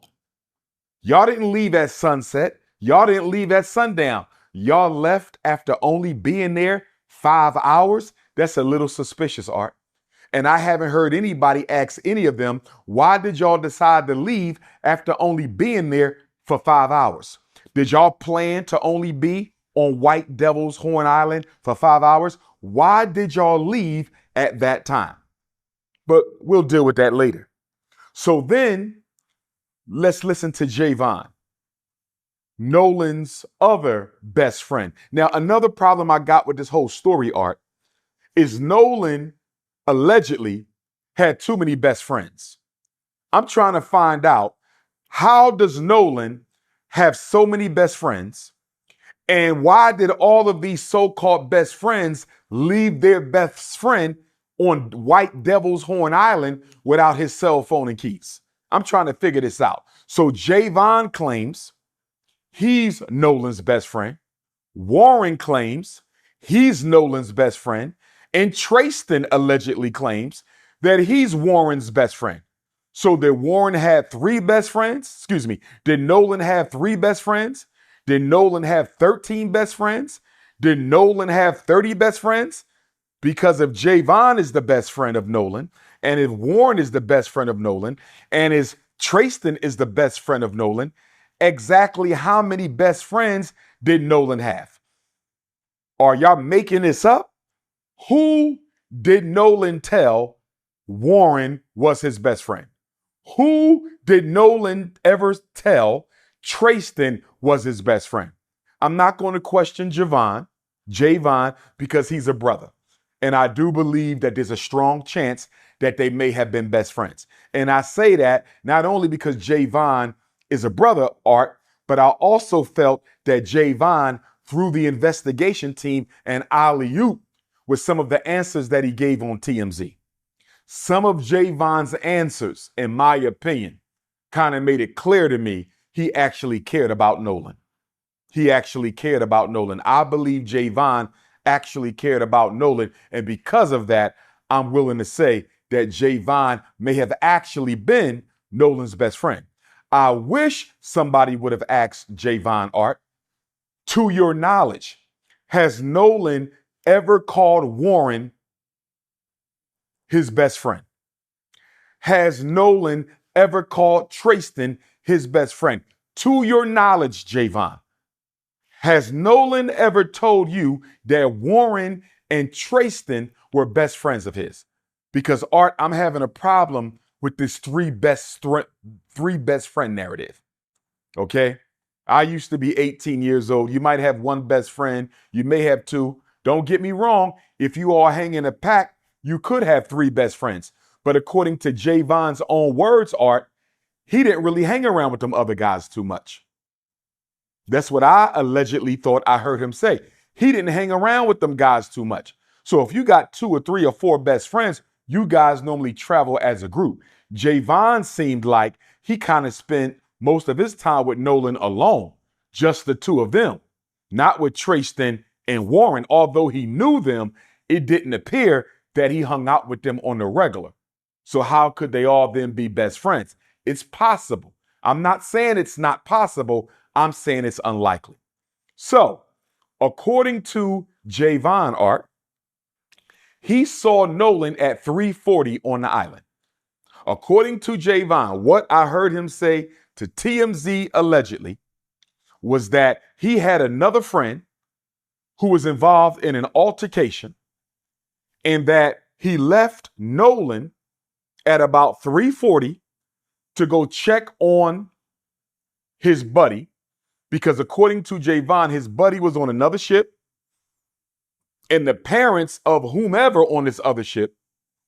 B: Y'all didn't leave at sunset. Y'all didn't leave at sundown. Y'all left after only being there 5 hours. That's a little suspicious, Art. And I haven't heard anybody ask any of them, why did y'all decide to leave after only being there for 5 hours? Did y'all plan to only be on White Devil's Horn Island for 5 hours? Why did y'all leave at that time? But we'll deal with that later. So then let's listen to Javon, Nolan's other best friend. Now, another problem I got with this whole story, Art, is Nolan allegedly had too many best friends. I'm trying to find out, how does Nolan have so many best friends? And why did all of these so-called best friends leave their best friend on White Devil's Horn Island without his cell phone and keys? I'm trying to figure this out. So Javon claims he's Nolan's best friend. Warren claims he's Nolan's best friend. And Trayston allegedly claims that he's Warren's best friend. So did Warren have three best friends? Excuse me. Did Nolan have three best friends? Did Nolan have 13 best friends? Did Nolan have 30 best friends? Because if Javon is the best friend of Nolan, and if Warren is the best friend of Nolan, and if Tristan is the best friend of Nolan, exactly how many best friends did Nolan have? Are y'all making this up? Who did Nolan tell Warren was his best friend? Who did Nolan ever tell Tristan was his best friend? I'm not going to question Javon, because he's a brother. And I do believe that there's a strong chance that they may have been best friends. And I say that not only because Javon is a brother, Art, but I also felt that Javon, through the investigation team and alley-oop, with some of the answers that he gave on TMZ. Some of Javon's answers, in my opinion, kind of made it clear to me he actually cared about Nolan. He actually cared about Nolan. I believe Javon actually cared about Nolan. And because of that, I'm willing to say that Javon may have actually been Nolan's best friend. I wish somebody would have asked Javon, Art, to your knowledge, has Nolan ever called Warren his best friend? Has Nolan ever called Tristan his best friend? To your knowledge, Javon, has Nolan ever told you that Warren and Tristan were best friends of his? Because, Art, I'm having a problem with this three best friend narrative. Okay? I used to be 18 years old. You might have one best friend. You may have two. Don't get me wrong. If you all hang in a pack, you could have three best friends. But according to Javon's own words, Art, he didn't really hang around with them other guys too much. That's what I allegedly thought I heard him say. He didn't hang around with them guys too much. So if you got two or three or four best friends, you guys normally travel as a group. Javon seemed like he kind of spent most of his time with Nolan alone, just the two of them, not with Tristan and Warren. Although he knew them, it didn't appear that he hung out with them on the regular. So how could they all then be best friends? It's possible. I'm not saying it's not possible. I'm saying it's unlikely. So, according to Javon, Art, he saw Nolan at 3:40 on the island. According to Javon, what I heard him say to TMZ allegedly was that he had another friend who was involved in an altercation and that he left Nolan at about 3:40 to go check on his buddy, because according to Javon, his buddy was on another ship and the parents of whomever on this other ship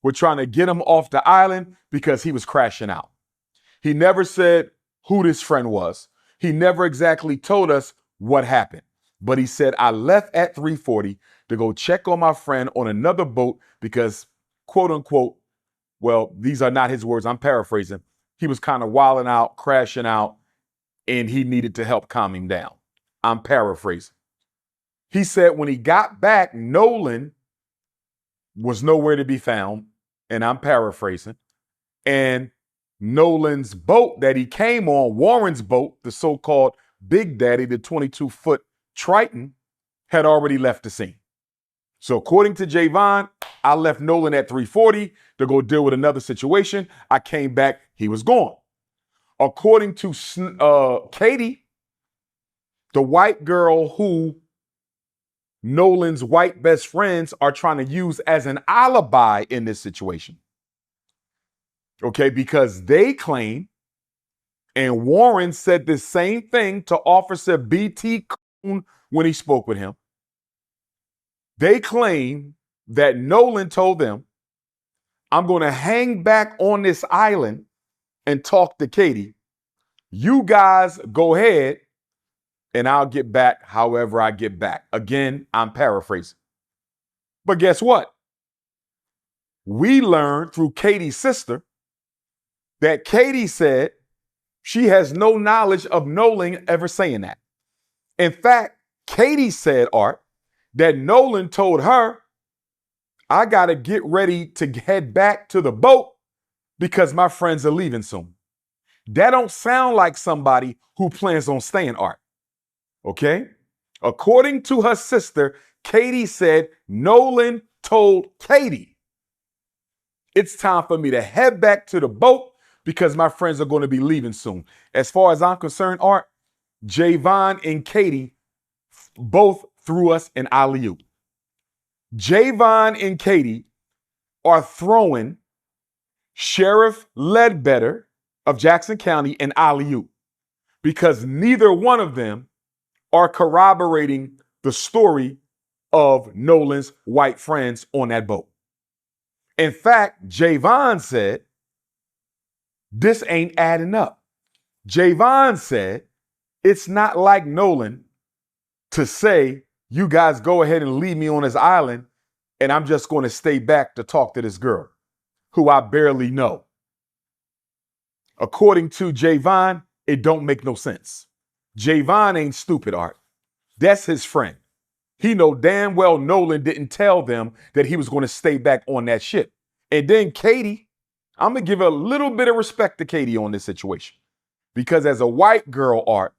B: were trying to get him off the island because he was crashing out. He never said who this friend was. He never exactly told us what happened. But he said, I left at 3:40 to go check on my friend on another boat because, quote unquote, well, these are not his words, I'm paraphrasing, he was kind of wilding out, crashing out, and he needed to help calm him down. I'm paraphrasing. He said when he got back, Nolan was nowhere to be found, and I'm paraphrasing. And Nolan's boat that he came on, Warren's boat, the so-called Big Daddy, the 22-foot Triton, had already left the scene. So according to Javon, I left Nolan at 3:40 to go deal with another situation. I came back, he was gone. According to Katie, the white girl who Nolan's white best friends are trying to use as an alibi in this situation. Okay, because they claim, and Warren said the same thing to Officer B.T. Coon when he spoke with him. They claim that Nolan told them, I'm going to hang back on this island and talk to Katie. You guys go ahead and I'll get back however I get back. Again, I'm paraphrasing. But guess what? We learned through Katie's sister that Katie said she has no knowledge of Nolan ever saying that. In fact, Katie said, Art, that Nolan told her, I got to get ready to head back to the boat because my friends are leaving soon. That don't sound like somebody who plans on staying, Art. Okay? According to her sister, Katie said Nolan told Katie, it's time for me to head back to the boat because my friends are going to be leaving soon. As far as I'm concerned, Art, Javon and Katie both threw us an alley-oop. Javon and Katie are throwing Sheriff Ledbetter of Jackson County an alley-oop because neither one of them are corroborating the story of Nolan's white friends on that boat. In fact, Javon said, this ain't adding up. Javon said, it's not like Nolan to say, you guys go ahead and leave me on this island and I'm just going to stay back to talk to this girl who I barely know. According to Javon, it don't make no sense. Javon ain't stupid, Art. That's his friend. He know damn well Nolan didn't tell them that he was going to stay back on that ship. And then Katie, I'm going to give a little bit of respect to Katie on this situation. Because as a white girl, Art,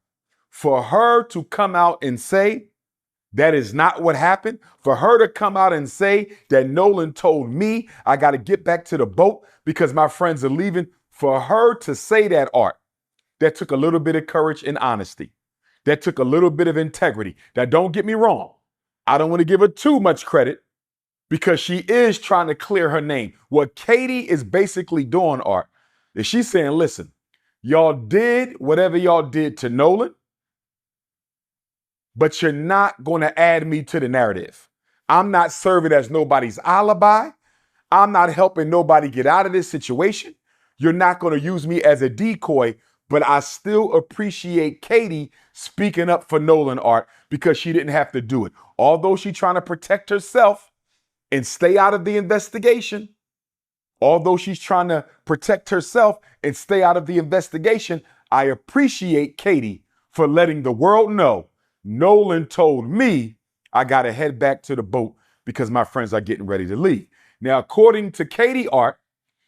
B: for her to come out and say that is not what happened, for her to come out and say that Nolan told me I got to get back to the boat because my friends are leaving, for her to say that, Art, that took a little bit of courage and honesty. That took a little bit of integrity. Now, don't get me wrong. I don't want to give her too much credit because she is trying to clear her name. What Katie is basically doing, Art, is she's saying, listen, y'all did whatever y'all did to Nolan, but you're not going to add me to the narrative. I'm not serving as nobody's alibi. I'm not helping nobody get out of this situation. You're not going to use me as a decoy, but I still appreciate Katie speaking up for Nolan, Art, because she didn't have to do it. Although she's trying to protect herself and stay out of the investigation, I appreciate Katie for letting the world know Nolan told me I got to head back to the boat because my friends are getting ready to leave. Now, according to Katie, Art,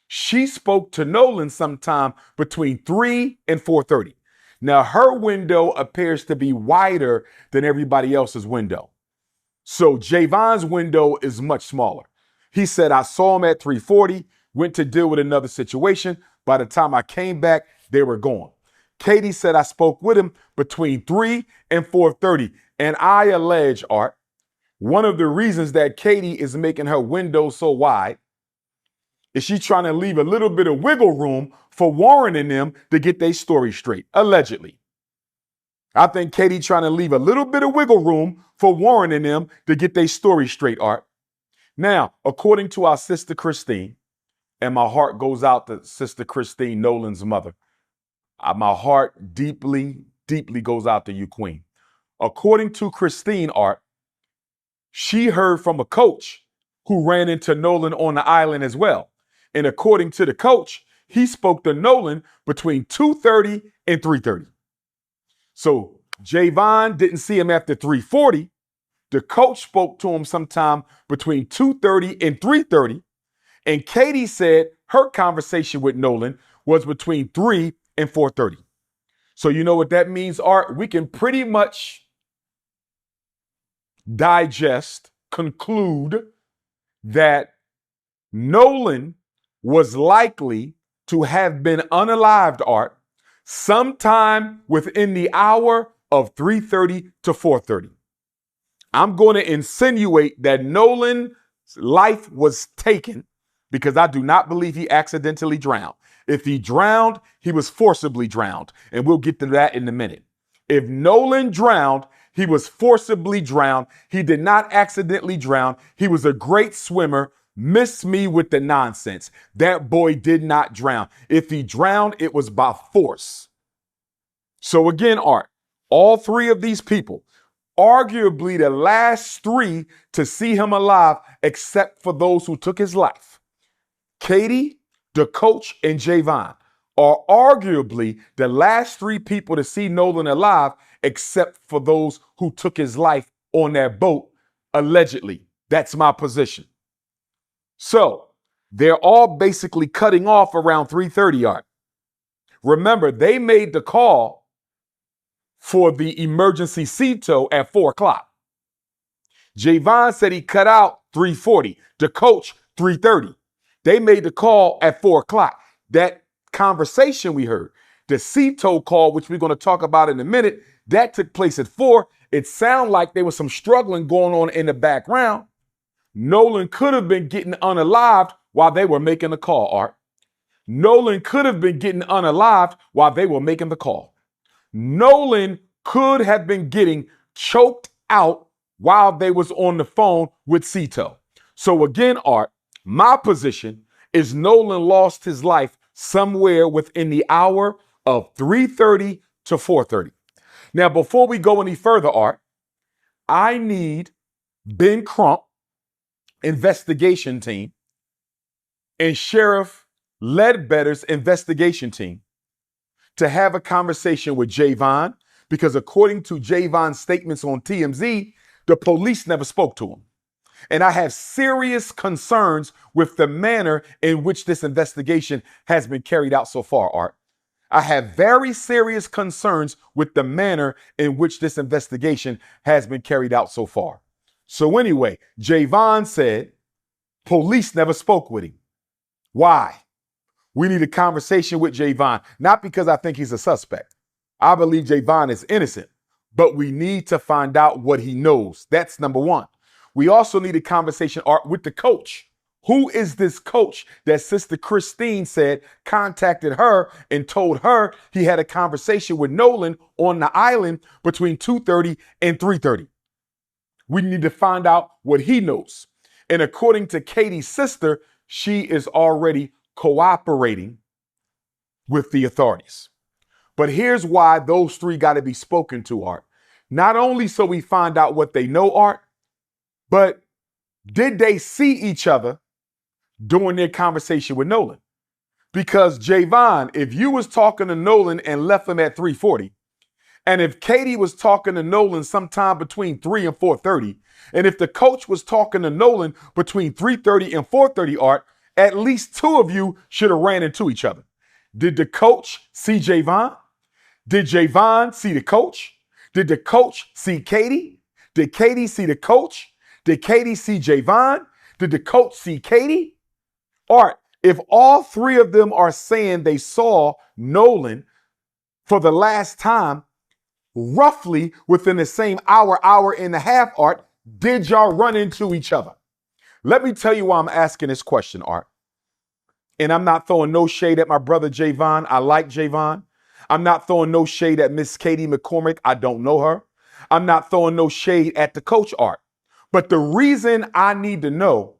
B: she spoke to Nolan sometime between 3 and 4:30. Now, her window appears to be wider than everybody else's window. So Javon's window is much smaller. He said, I saw him at 3:40, went to deal with another situation. By the time I came back, they were gone. Katie said, I spoke with him between 3 and 4:30. And I allege, Art, one of the reasons that Katie is making her window so wide is she trying to leave a little bit of wiggle room for Warren and them to get their story straight, allegedly. I think Katie trying to leave a little bit of wiggle room for Warren and them to get their story straight, Art. Now, according to our sister Christine, and my heart goes out to Sister Christine, Nolan's mother. My heart deeply, deeply goes out to you, Queen. According to Christine, Art, she heard from a coach who ran into Nolan on the island as well. And according to the coach, he spoke to Nolan between 2:30 and 3:30. So Javon didn't see him after 3:40. The coach spoke to him sometime between 2:30 and 3:30. And Katie said her conversation with Nolan was between 3 and 4:30. So you know what that means, Art? We can pretty much conclude that Nolan was likely to have been unalived, Art, sometime within the hour of 3:30 to 4:30. I'm going to insinuate that Nolan's life was taken because I do not believe he accidentally drowned. If he drowned, he was forcibly drowned. And we'll get to that in a minute. If Nolan drowned, he was forcibly drowned. He did not accidentally drown. He was a great swimmer. Miss me with the nonsense. That boy did not drown. If he drowned, it was by force. So again, Art, all three of these people, arguably the last three to see him alive, except for those who took his life, Katie, the coach, and Javon, are arguably the last three people to see Nolan alive, except for those who took his life on that boat, allegedly. That's my position. So They're all basically cutting off around 3:30 Art. Remember, they made the call for the emergency CTO at 4 o'clock. Javon said he cut out 3:40. The coach, 3:30. They made the call at 4 o'clock. That conversation we heard, the CTO call, which we're going to talk about in a minute, that took place at 4. It sounded like there was some struggling going on in the background. Nolan could have been getting unalived while they were making the call, Art. Nolan could have been getting unalived while they were making the call. Nolan could have been getting choked out while they was on the phone with Cito. So again, Art, my position is Nolan lost his life somewhere within the hour of 3:30 to 4:30. Now, before we go any further, Art, I need Ben Crump, investigation team, and Sheriff Ledbetter's investigation team to have a conversation with Javon, because according to Javon's statements on TMZ, the police never spoke to him. And I have serious concerns with the manner in which this investigation has been carried out so far, Art. I have very serious concerns with the manner in which this investigation has been carried out so far. So anyway, Javon said police never spoke with him. Why? We need a conversation with Javon, not because I think he's a suspect. I believe Javon is innocent, but we need to find out what he knows. That's number one. We also need a conversation, Art, with the coach. Who is this coach that Sister Christine said contacted her and told her he had a conversation with Nolan on the island between 2:30 and 3:30? We need to find out what he knows. And according to Katie's sister, she is already cooperating with the authorities. But here's why those three got to be spoken to, Art. Not only so we find out what they know, Art, but did they see each other during their conversation with Nolan? Because Javon, if you was talking to Nolan and left him at 3:40, and if Katie was talking to Nolan sometime between 3 and 4:30, and if the coach was talking to Nolan between 3:30 and 4:30, Art, at least two of you should have ran into each other. Did the coach see Javon? Did Javon see the coach? Did the coach see Katie? Did Katie see the coach? Did Katie see Javon? Did the coach see Katie? Art, if all three of them are saying they saw Nolan for the last time, roughly within the same hour, hour and a half, Art, did y'all run into each other? Let me tell you why I'm asking this question, Art. And I'm not throwing no shade at my brother Javon. I like Javon. I'm not throwing no shade at Miss Katie McCormick. I don't know her. I'm not throwing no shade at the coach, Art. But the reason I need to know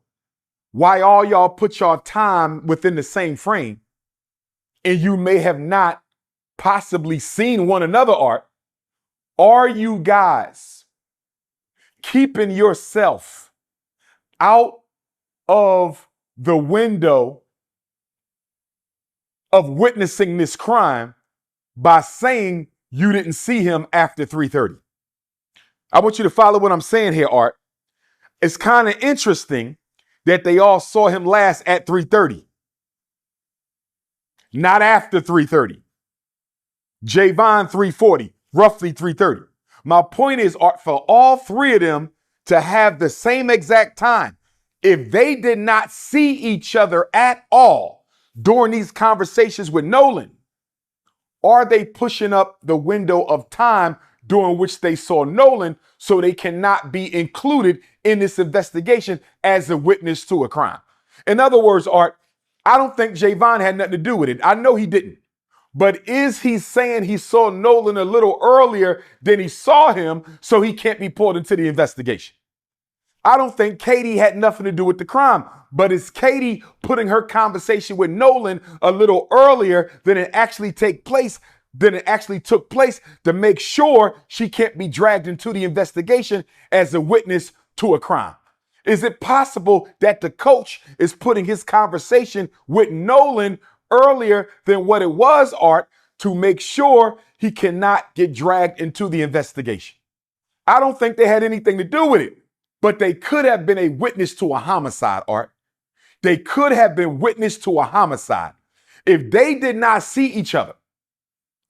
B: why all y'all put y'all time within the same frame and you may have not possibly seen one another, Art, are you guys keeping yourself out of the window of witnessing this crime by saying you didn't see him after 3:30? I want you to follow what I'm saying here, Art. It's kind of interesting that they all saw him last at 3:30, not after 3:30. Javon 3:40, roughly 3:30. My point is, Art, for all three of them to have the same exact time, if they did not see each other at all during these conversations with Nolan, are they pushing up the window of time during which they saw Nolan so they cannot be included in this investigation as a witness to a crime? In other words, Art, I don't think Javon had nothing to do with it. I know he didn't. But is he saying he saw Nolan a little earlier than he saw him so he can't be pulled into the investigation? I don't think Katie had nothing to do with the crime, but is Katie putting her conversation with Nolan a little earlier than it actually took place to make sure she can't be dragged into the investigation as a witness to a crime? Is it possible that the coach is putting his conversation with Nolan earlier than what it was, Art, to make sure he cannot get dragged into the investigation? I don't think they had anything to do with it, but they could have been a witness to a homicide, Art. They could have been witness to a homicide. If they did not see each other,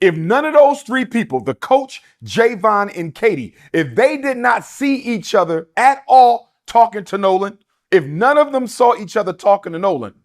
B: if none of those three people, the coach, Javon, and Katie, if they did not see each other at all talking to Nolan, if none of them saw each other talking to Nolan,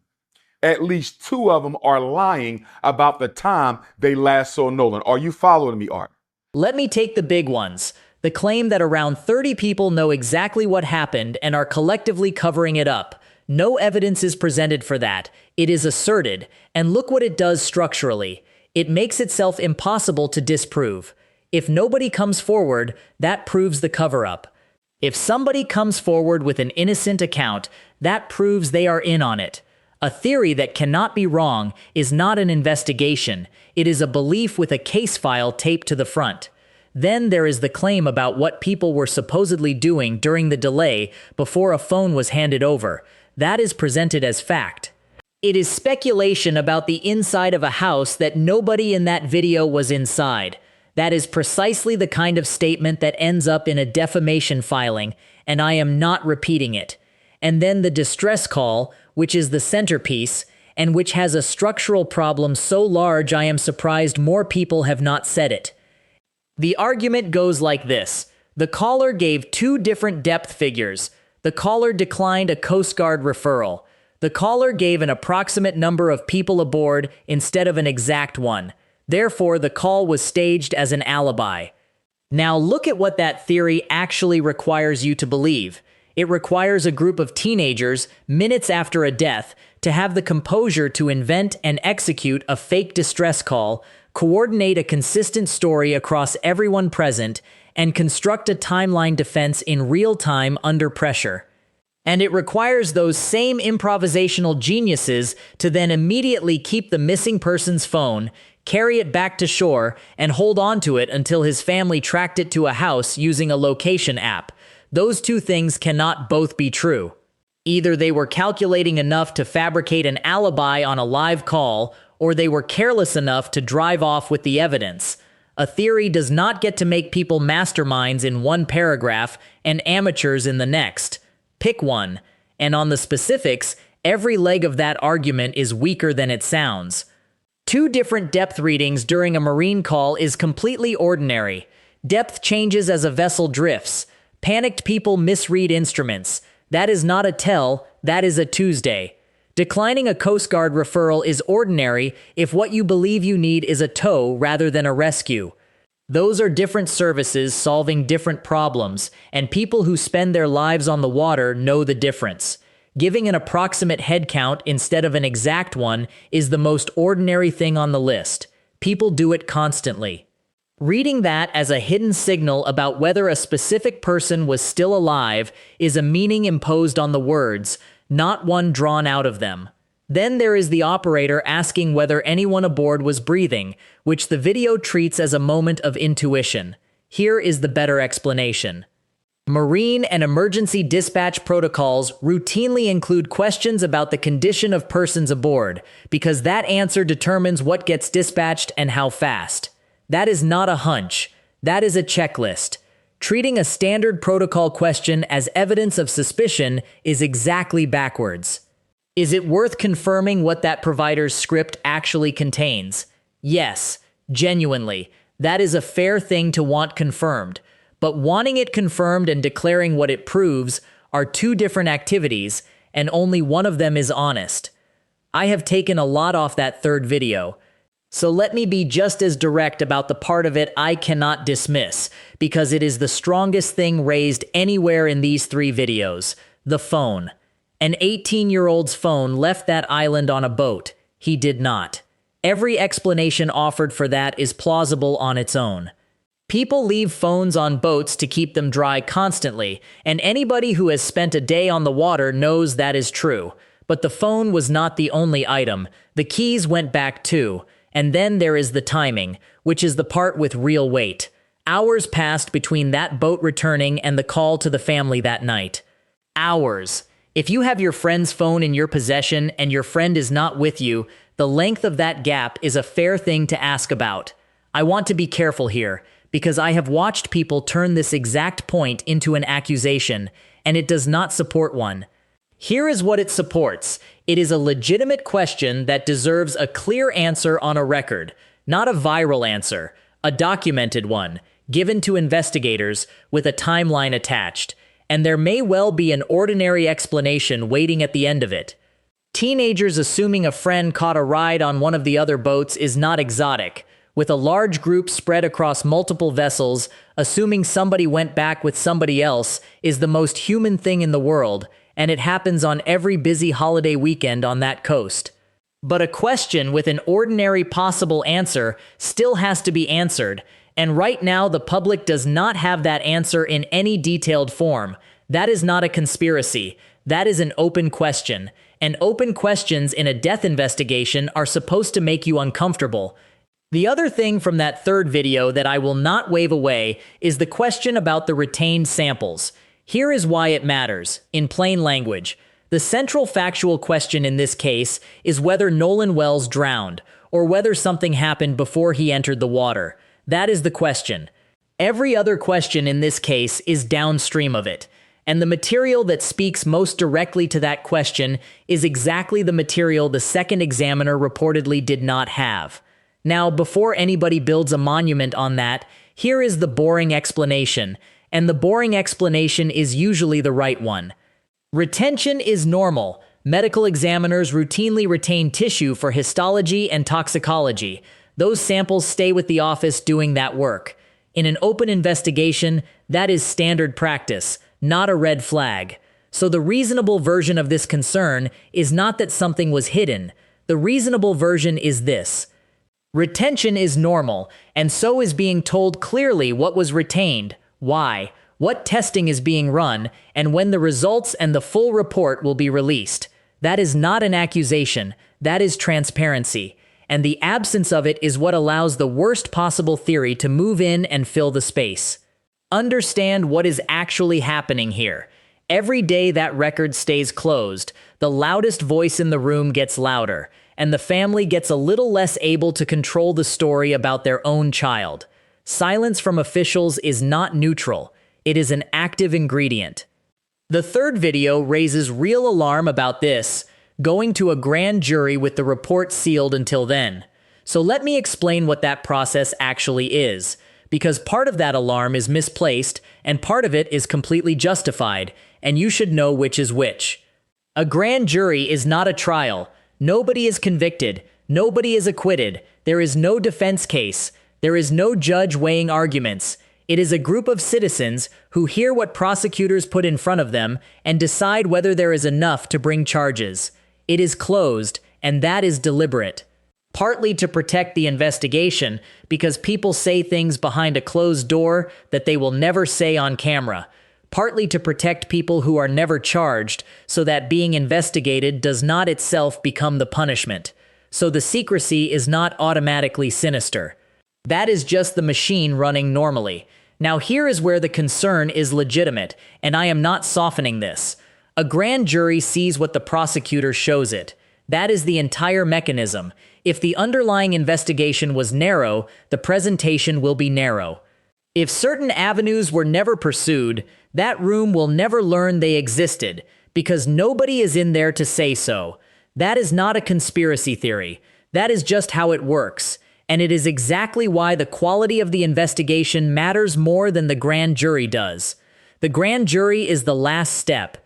B: at least two of them are lying about the time they last saw Nolan. Are you following me, Art?
D: Let me take the big ones. The claim that around 30 people know exactly what happened and are collectively covering it up. No evidence is presented for that. It is asserted, and look what it does structurally. It makes itself impossible to disprove. If nobody comes forward, that proves the cover-up. If somebody comes forward with an innocent account, that proves they are in on it. A theory that cannot be wrong is not an investigation. It is a belief with a case file taped to the front. Then there is the claim about what people were supposedly doing during the delay before a phone was handed over. That is presented as fact. It is speculation about the inside of a house that nobody in that video was inside. That is precisely the kind of statement that ends up in a defamation filing, and I am not repeating it. And then the distress call, which is the centerpiece, and which has a structural problem so large I am surprised more people have not said it. The argument goes like this. The caller gave two different depth figures. The caller declined a Coast Guard referral. The caller gave an approximate number of people aboard instead of an exact one. Therefore, the call was staged as an alibi. Now look at what that theory actually requires you to believe. It requires a group of teenagers, minutes after a death, to have the composure to invent and execute a fake distress call, coordinate a consistent story across everyone present, and construct a timeline defense in real time under pressure. And it requires those same improvisational geniuses to then immediately keep the missing person's phone, carry it back to shore, and hold on to it until his family tracked it to a house using a location app. Those two things cannot both be true. Either they were calculating enough to fabricate an alibi on a live call, or they were careless enough to drive off with the evidence. A theory does not get to make people masterminds in one paragraph and amateurs in the next. Pick one. And on the specifics, every leg of that argument is weaker than it sounds. Two different depth readings during a marine call is completely ordinary. Depth changes as a vessel drifts. Panicked people misread instruments. That is not a tell, that is a Tuesday. Declining a Coast Guard referral is ordinary if what you believe you need is a tow rather than a rescue. Those are different services solving different problems, and people who spend their lives on the water know the difference. Giving an approximate head count instead of an exact one is the most ordinary thing on the list. People do it constantly. Reading that as a hidden signal about whether a specific person was still alive is a meaning imposed on the words, not one drawn out of them. Then there is the operator asking whether anyone aboard was breathing, which the video treats as a moment of intuition. Here is the better explanation. Marine and emergency dispatch protocols routinely include questions about the condition of persons aboard, because that answer determines what gets dispatched and how fast. That is not a hunch. That is a checklist. Treating a standard protocol question as evidence of suspicion is exactly backwards. Is it worth confirming what that provider's script actually contains? Yes, genuinely. That is a fair thing to want confirmed. But wanting it confirmed and declaring what it proves are two different activities, and only one of them is honest. I have taken a lot off that third video. So let me be just as direct about the part of it I cannot dismiss, because it is the strongest thing raised anywhere in these three videos: the phone. An 18-year-old's phone left that island on a boat. He did not. Every explanation offered for that is plausible on its own. People leave phones on boats to keep them dry constantly, and anybody who has spent a day on the water knows that is true. But the phone was not the only item. The keys went back too. And then there is the timing, which is the part with real weight. Hours passed between that boat returning and the call to the family that night. Hours. If you have your friend's phone in your possession and your friend is not with you, the length of that gap is a fair thing to ask about. I want to be careful here, because I have watched people turn this exact point into an accusation, and it does not support one. Here is what it supports. It is a legitimate question that deserves a clear answer on a record, not a viral answer, a documented one, given to investigators with a timeline attached. And there may well be an ordinary explanation waiting at the end of it. Teenagers assuming a friend caught a ride on one of the other boats is not exotic. With a large group spread across multiple vessels, assuming somebody went back with somebody else is the most human thing in the world, and it happens on every busy holiday weekend on that coast. But a question with an ordinary possible answer still has to be answered, and right now the public does not have that answer in any detailed form. That is not a conspiracy. That is an open question. And open questions in a death investigation are supposed to make you uncomfortable. The other thing from that third video that I will not wave away is the question about the retained samples. Here is why it matters, in plain language. The central factual question in this case is whether Nolan Wells drowned, or whether something happened before he entered the water. That is the question. Every other question in this case is downstream of it. And the material that speaks most directly to that question is exactly the material the second examiner reportedly did not have. Now, before anybody builds a monument on that, here is the boring explanation, and the boring explanation is usually the right one. Retention is normal. Medical examiners routinely retain tissue for histology and toxicology. Those samples stay with the office doing that work. In an open investigation, that is standard practice, not a red flag. So the reasonable version of this concern is not that something was hidden. The reasonable version is this. Retention is normal, and so is being told clearly what was retained, why, what testing is being run, and when the results and the full report will be released. That is not an accusation, that is transparency. And the absence of it is what allows the worst possible theory to move in and fill the space. Understand what is actually happening here. Every day that record stays closed, the loudest voice in the room gets louder, and the family gets a little less able to control the story about their own child. Silence from officials is not neutral. It is an active ingredient. The third video raises real alarm about this, going to a grand jury with the report sealed until then. So let me explain what that process actually is, because part of that alarm is misplaced and part of it is completely justified, and you should know which is which. A grand jury is not a trial. Nobody is convicted. Nobody is acquitted. There is no defense case. There is no judge weighing arguments. It is a group of citizens who hear what prosecutors put in front of them and decide whether there is enough to bring charges. It is closed, and that is deliberate. Partly to protect the investigation, because people say things behind a closed door that they will never say on camera. Partly to protect people who are never charged, so that being investigated does not itself become the punishment. So the secrecy is not automatically sinister. That is just the machine running normally. Now here is where the concern is legitimate, and I am not softening this. A grand jury sees what the prosecutor shows it. That is the entire mechanism. If the underlying investigation was narrow, the presentation will be narrow. If certain avenues were never pursued, that room will never learn they existed, because nobody is in there to say so. That is not a conspiracy theory. That is just how it works. And it is exactly why the quality of the investigation matters more than the grand jury does. The grand jury is the last step.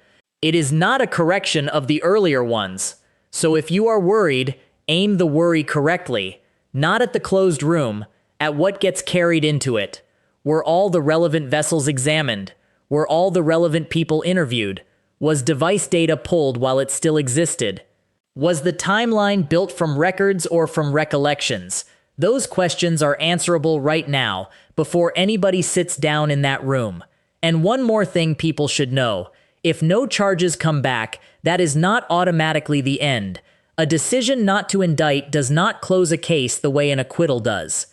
D: It is not a correction of the earlier ones. So if you are worried, aim the worry correctly, not at the closed room, at what gets carried into it. Were all the relevant vessels examined? Were all the relevant people interviewed? Was device data pulled while it still existed? Was the timeline built from records or from recollections? Those questions are answerable right now, before anybody sits down in that room. And one more thing people should know. If no charges come back, that is not automatically the end. A decision not to indict does not close a case the way an acquittal does.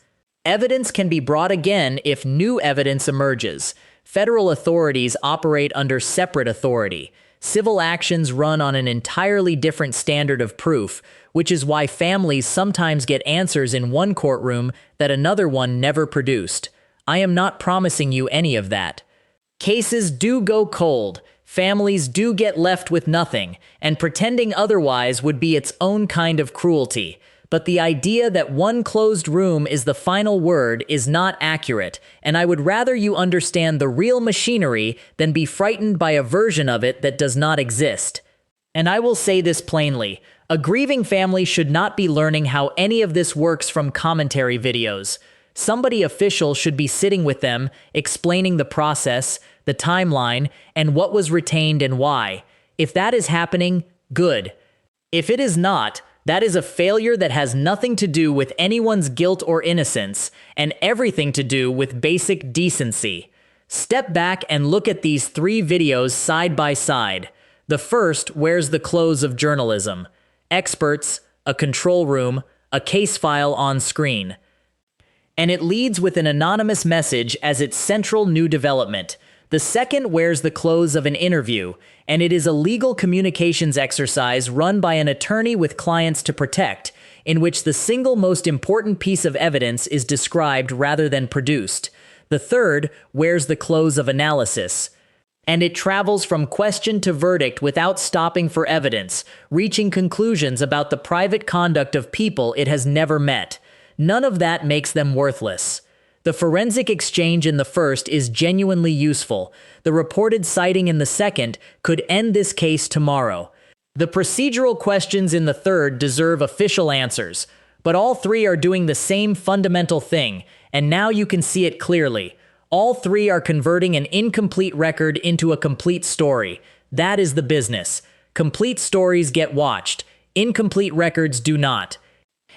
D: Evidence can be brought again if new evidence emerges. Federal authorities operate under separate authority. Civil actions run on an entirely different standard of proof, which is why families sometimes get answers in one courtroom that another one never produced. I am not promising you any of that. Cases do go cold. Families do get left with nothing, and pretending otherwise would be its own kind of cruelty. But the idea that one closed room is the final word is not accurate, and I would rather you understand the real machinery than be frightened by a version of it that does not exist. And I will say this plainly, a grieving family should not be learning how any of this works from commentary videos. Somebody official should be sitting with them, explaining the process, the timeline, and what was retained and why. If that is happening, good. If it is not, that is a failure that has nothing to do with anyone's guilt or innocence, and everything to do with basic decency. Step back and look at these 3 videos side by side. The first wears the clothes of journalism. Experts, a control room, a case file on screen. And it leads with an anonymous message as its central new development. The second wears the clothes of an interview, and it is a legal communications exercise run by an attorney with clients to protect, in which the single most important piece of evidence is described rather than produced. The third wears the clothes of analysis, and it travels from question to verdict without stopping for evidence, reaching conclusions about the private conduct of people it has never met. None of that makes them worthless. The forensic exchange in the first is genuinely useful. The reported sighting in the second could end this case tomorrow. The procedural questions in the third deserve official answers, but all 3 are doing the same fundamental thing, and now you can see it clearly. All 3 are converting an incomplete record into a complete story. That is the business. Complete stories get watched. Incomplete records do not.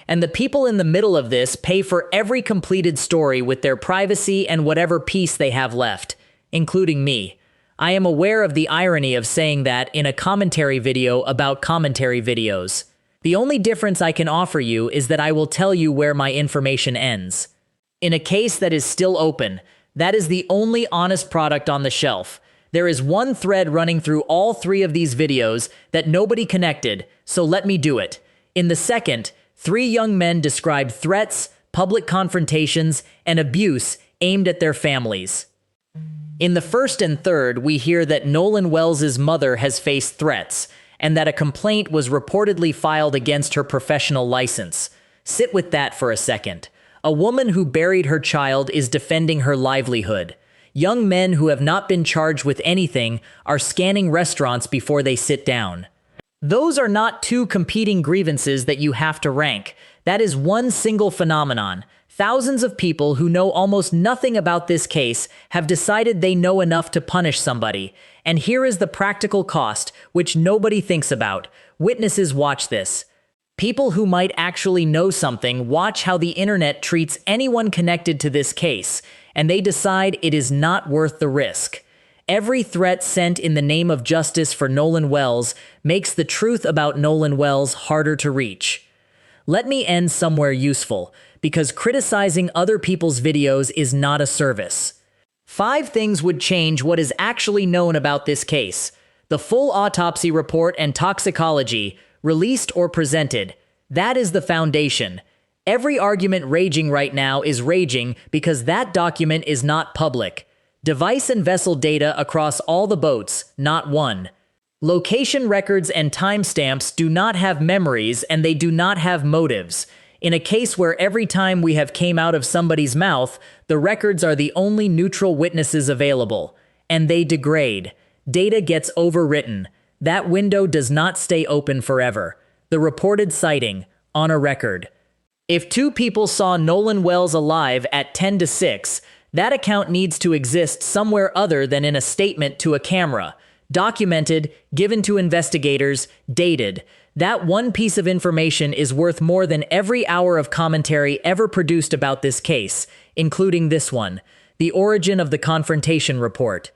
D: And the people in the middle of this pay for every completed story with their privacy and whatever peace they have left, including me. I am aware of the irony of saying that in a commentary video about commentary videos. The only difference I can offer you is that I will tell you where my information ends. In a case that is still open, that is the only honest product on the shelf. There is one thread running through all 3 of these videos that nobody connected, so let me do it. In the second, 3 young men described threats, public confrontations, and abuse aimed at their families. In the first and third, we hear that Nolan Wells' mother has faced threats, and that a complaint was reportedly filed against her professional license. Sit with that for a second. A woman who buried her child is defending her livelihood. Young men who have not been charged with anything are scanning restaurants before they sit down. Those are not 2 competing grievances that you have to rank. That is one single phenomenon. Thousands of people who know almost nothing about this case have decided they know enough to punish somebody. And here is the practical cost, which nobody thinks about. Witnesses watch this. People who might actually know something watch how the internet treats anyone connected to this case, and they decide it is not worth the risk. Every threat sent in the name of justice for Nolan Wells makes the truth about Nolan Wells harder to reach. Let me end somewhere useful, because criticizing other people's videos is not a service. 5 things would change what is actually known about this case. The full autopsy report and toxicology, released or presented. That is the foundation. Every argument raging right now is raging because that document is not public. Device and vessel data across all the boats, not one. Location records and timestamps do not have memories and they do not have motives. In a case where every time we have came out of somebody's mouth, the records are the only neutral witnesses available. And they degrade. Data gets overwritten. That window does not stay open forever. The reported sighting, on a record. If 2 people saw Nolan Wells alive at 10 to 6, that account needs to exist somewhere other than in a statement to a camera. Documented, given to investigators, dated. That one piece of information is worth more than every hour of commentary ever produced about this case, including this one, the origin of the confrontation report.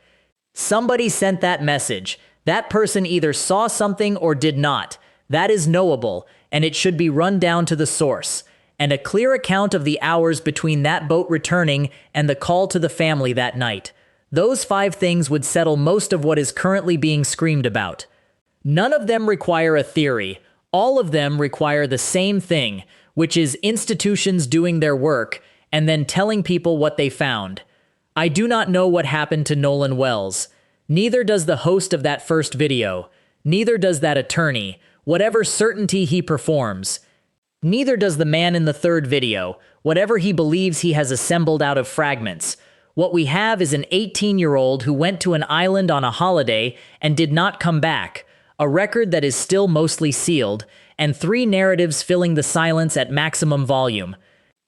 D: Somebody sent that message. That person either saw something or did not. That is knowable, and it should be run down to the source. And a clear account of the hours between that boat returning and the call to the family that night. Those 5 things would settle most of what is currently being screamed about. None of them require a theory. All of them require the same thing, which is institutions doing their work and then telling people what they found. I do not know what happened to Nolan Wells. Neither does the host of that first video. Neither does that attorney, whatever certainty he performs. Neither does the man in the third video, whatever he believes he has assembled out of fragments. What we have is an 18-year-old who went to an island on a holiday and did not come back, a record that is still mostly sealed, and 3 narratives filling the silence at maximum volume.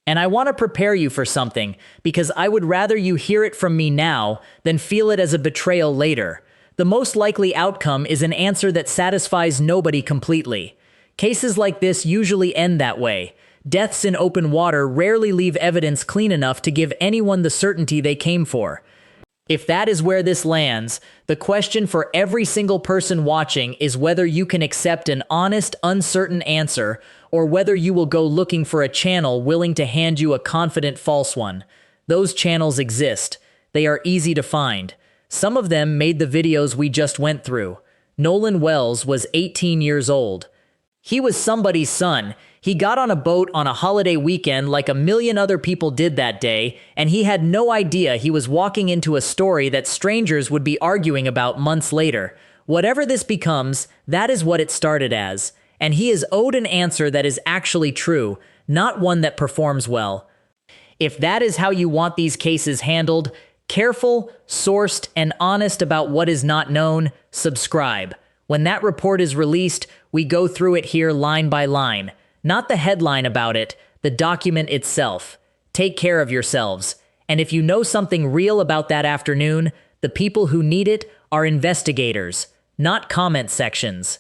D: And I want to prepare you for something, because I would rather you hear it from me now than feel it as a betrayal later. The most likely outcome is an answer that satisfies nobody completely. Cases like this usually end that way. Deaths in open water rarely leave evidence clean enough to give anyone the certainty they came for. If that is where this lands, the question for every single person watching is whether you can accept an honest, uncertain answer, or whether you will go looking for a channel willing to hand you a confident false one. Those channels exist. They are easy to find. Some of them made the videos we just went through. Nolan Wells was 18 years old. He was somebody's son. He got on a boat on a holiday weekend like a million other people did that day, and he had no idea he was walking into a story that strangers would be arguing about months later. Whatever this becomes, that is what it started as, and he is owed an answer that is actually true, not one that performs well. If that is how you want these cases handled, careful, sourced, and honest about what is not known, subscribe. When that report is released, we go through it here line by line. Not the headline about it, the document itself. Take care of yourselves. And if you know something real about that afternoon, the people who need it are investigators, not comment sections.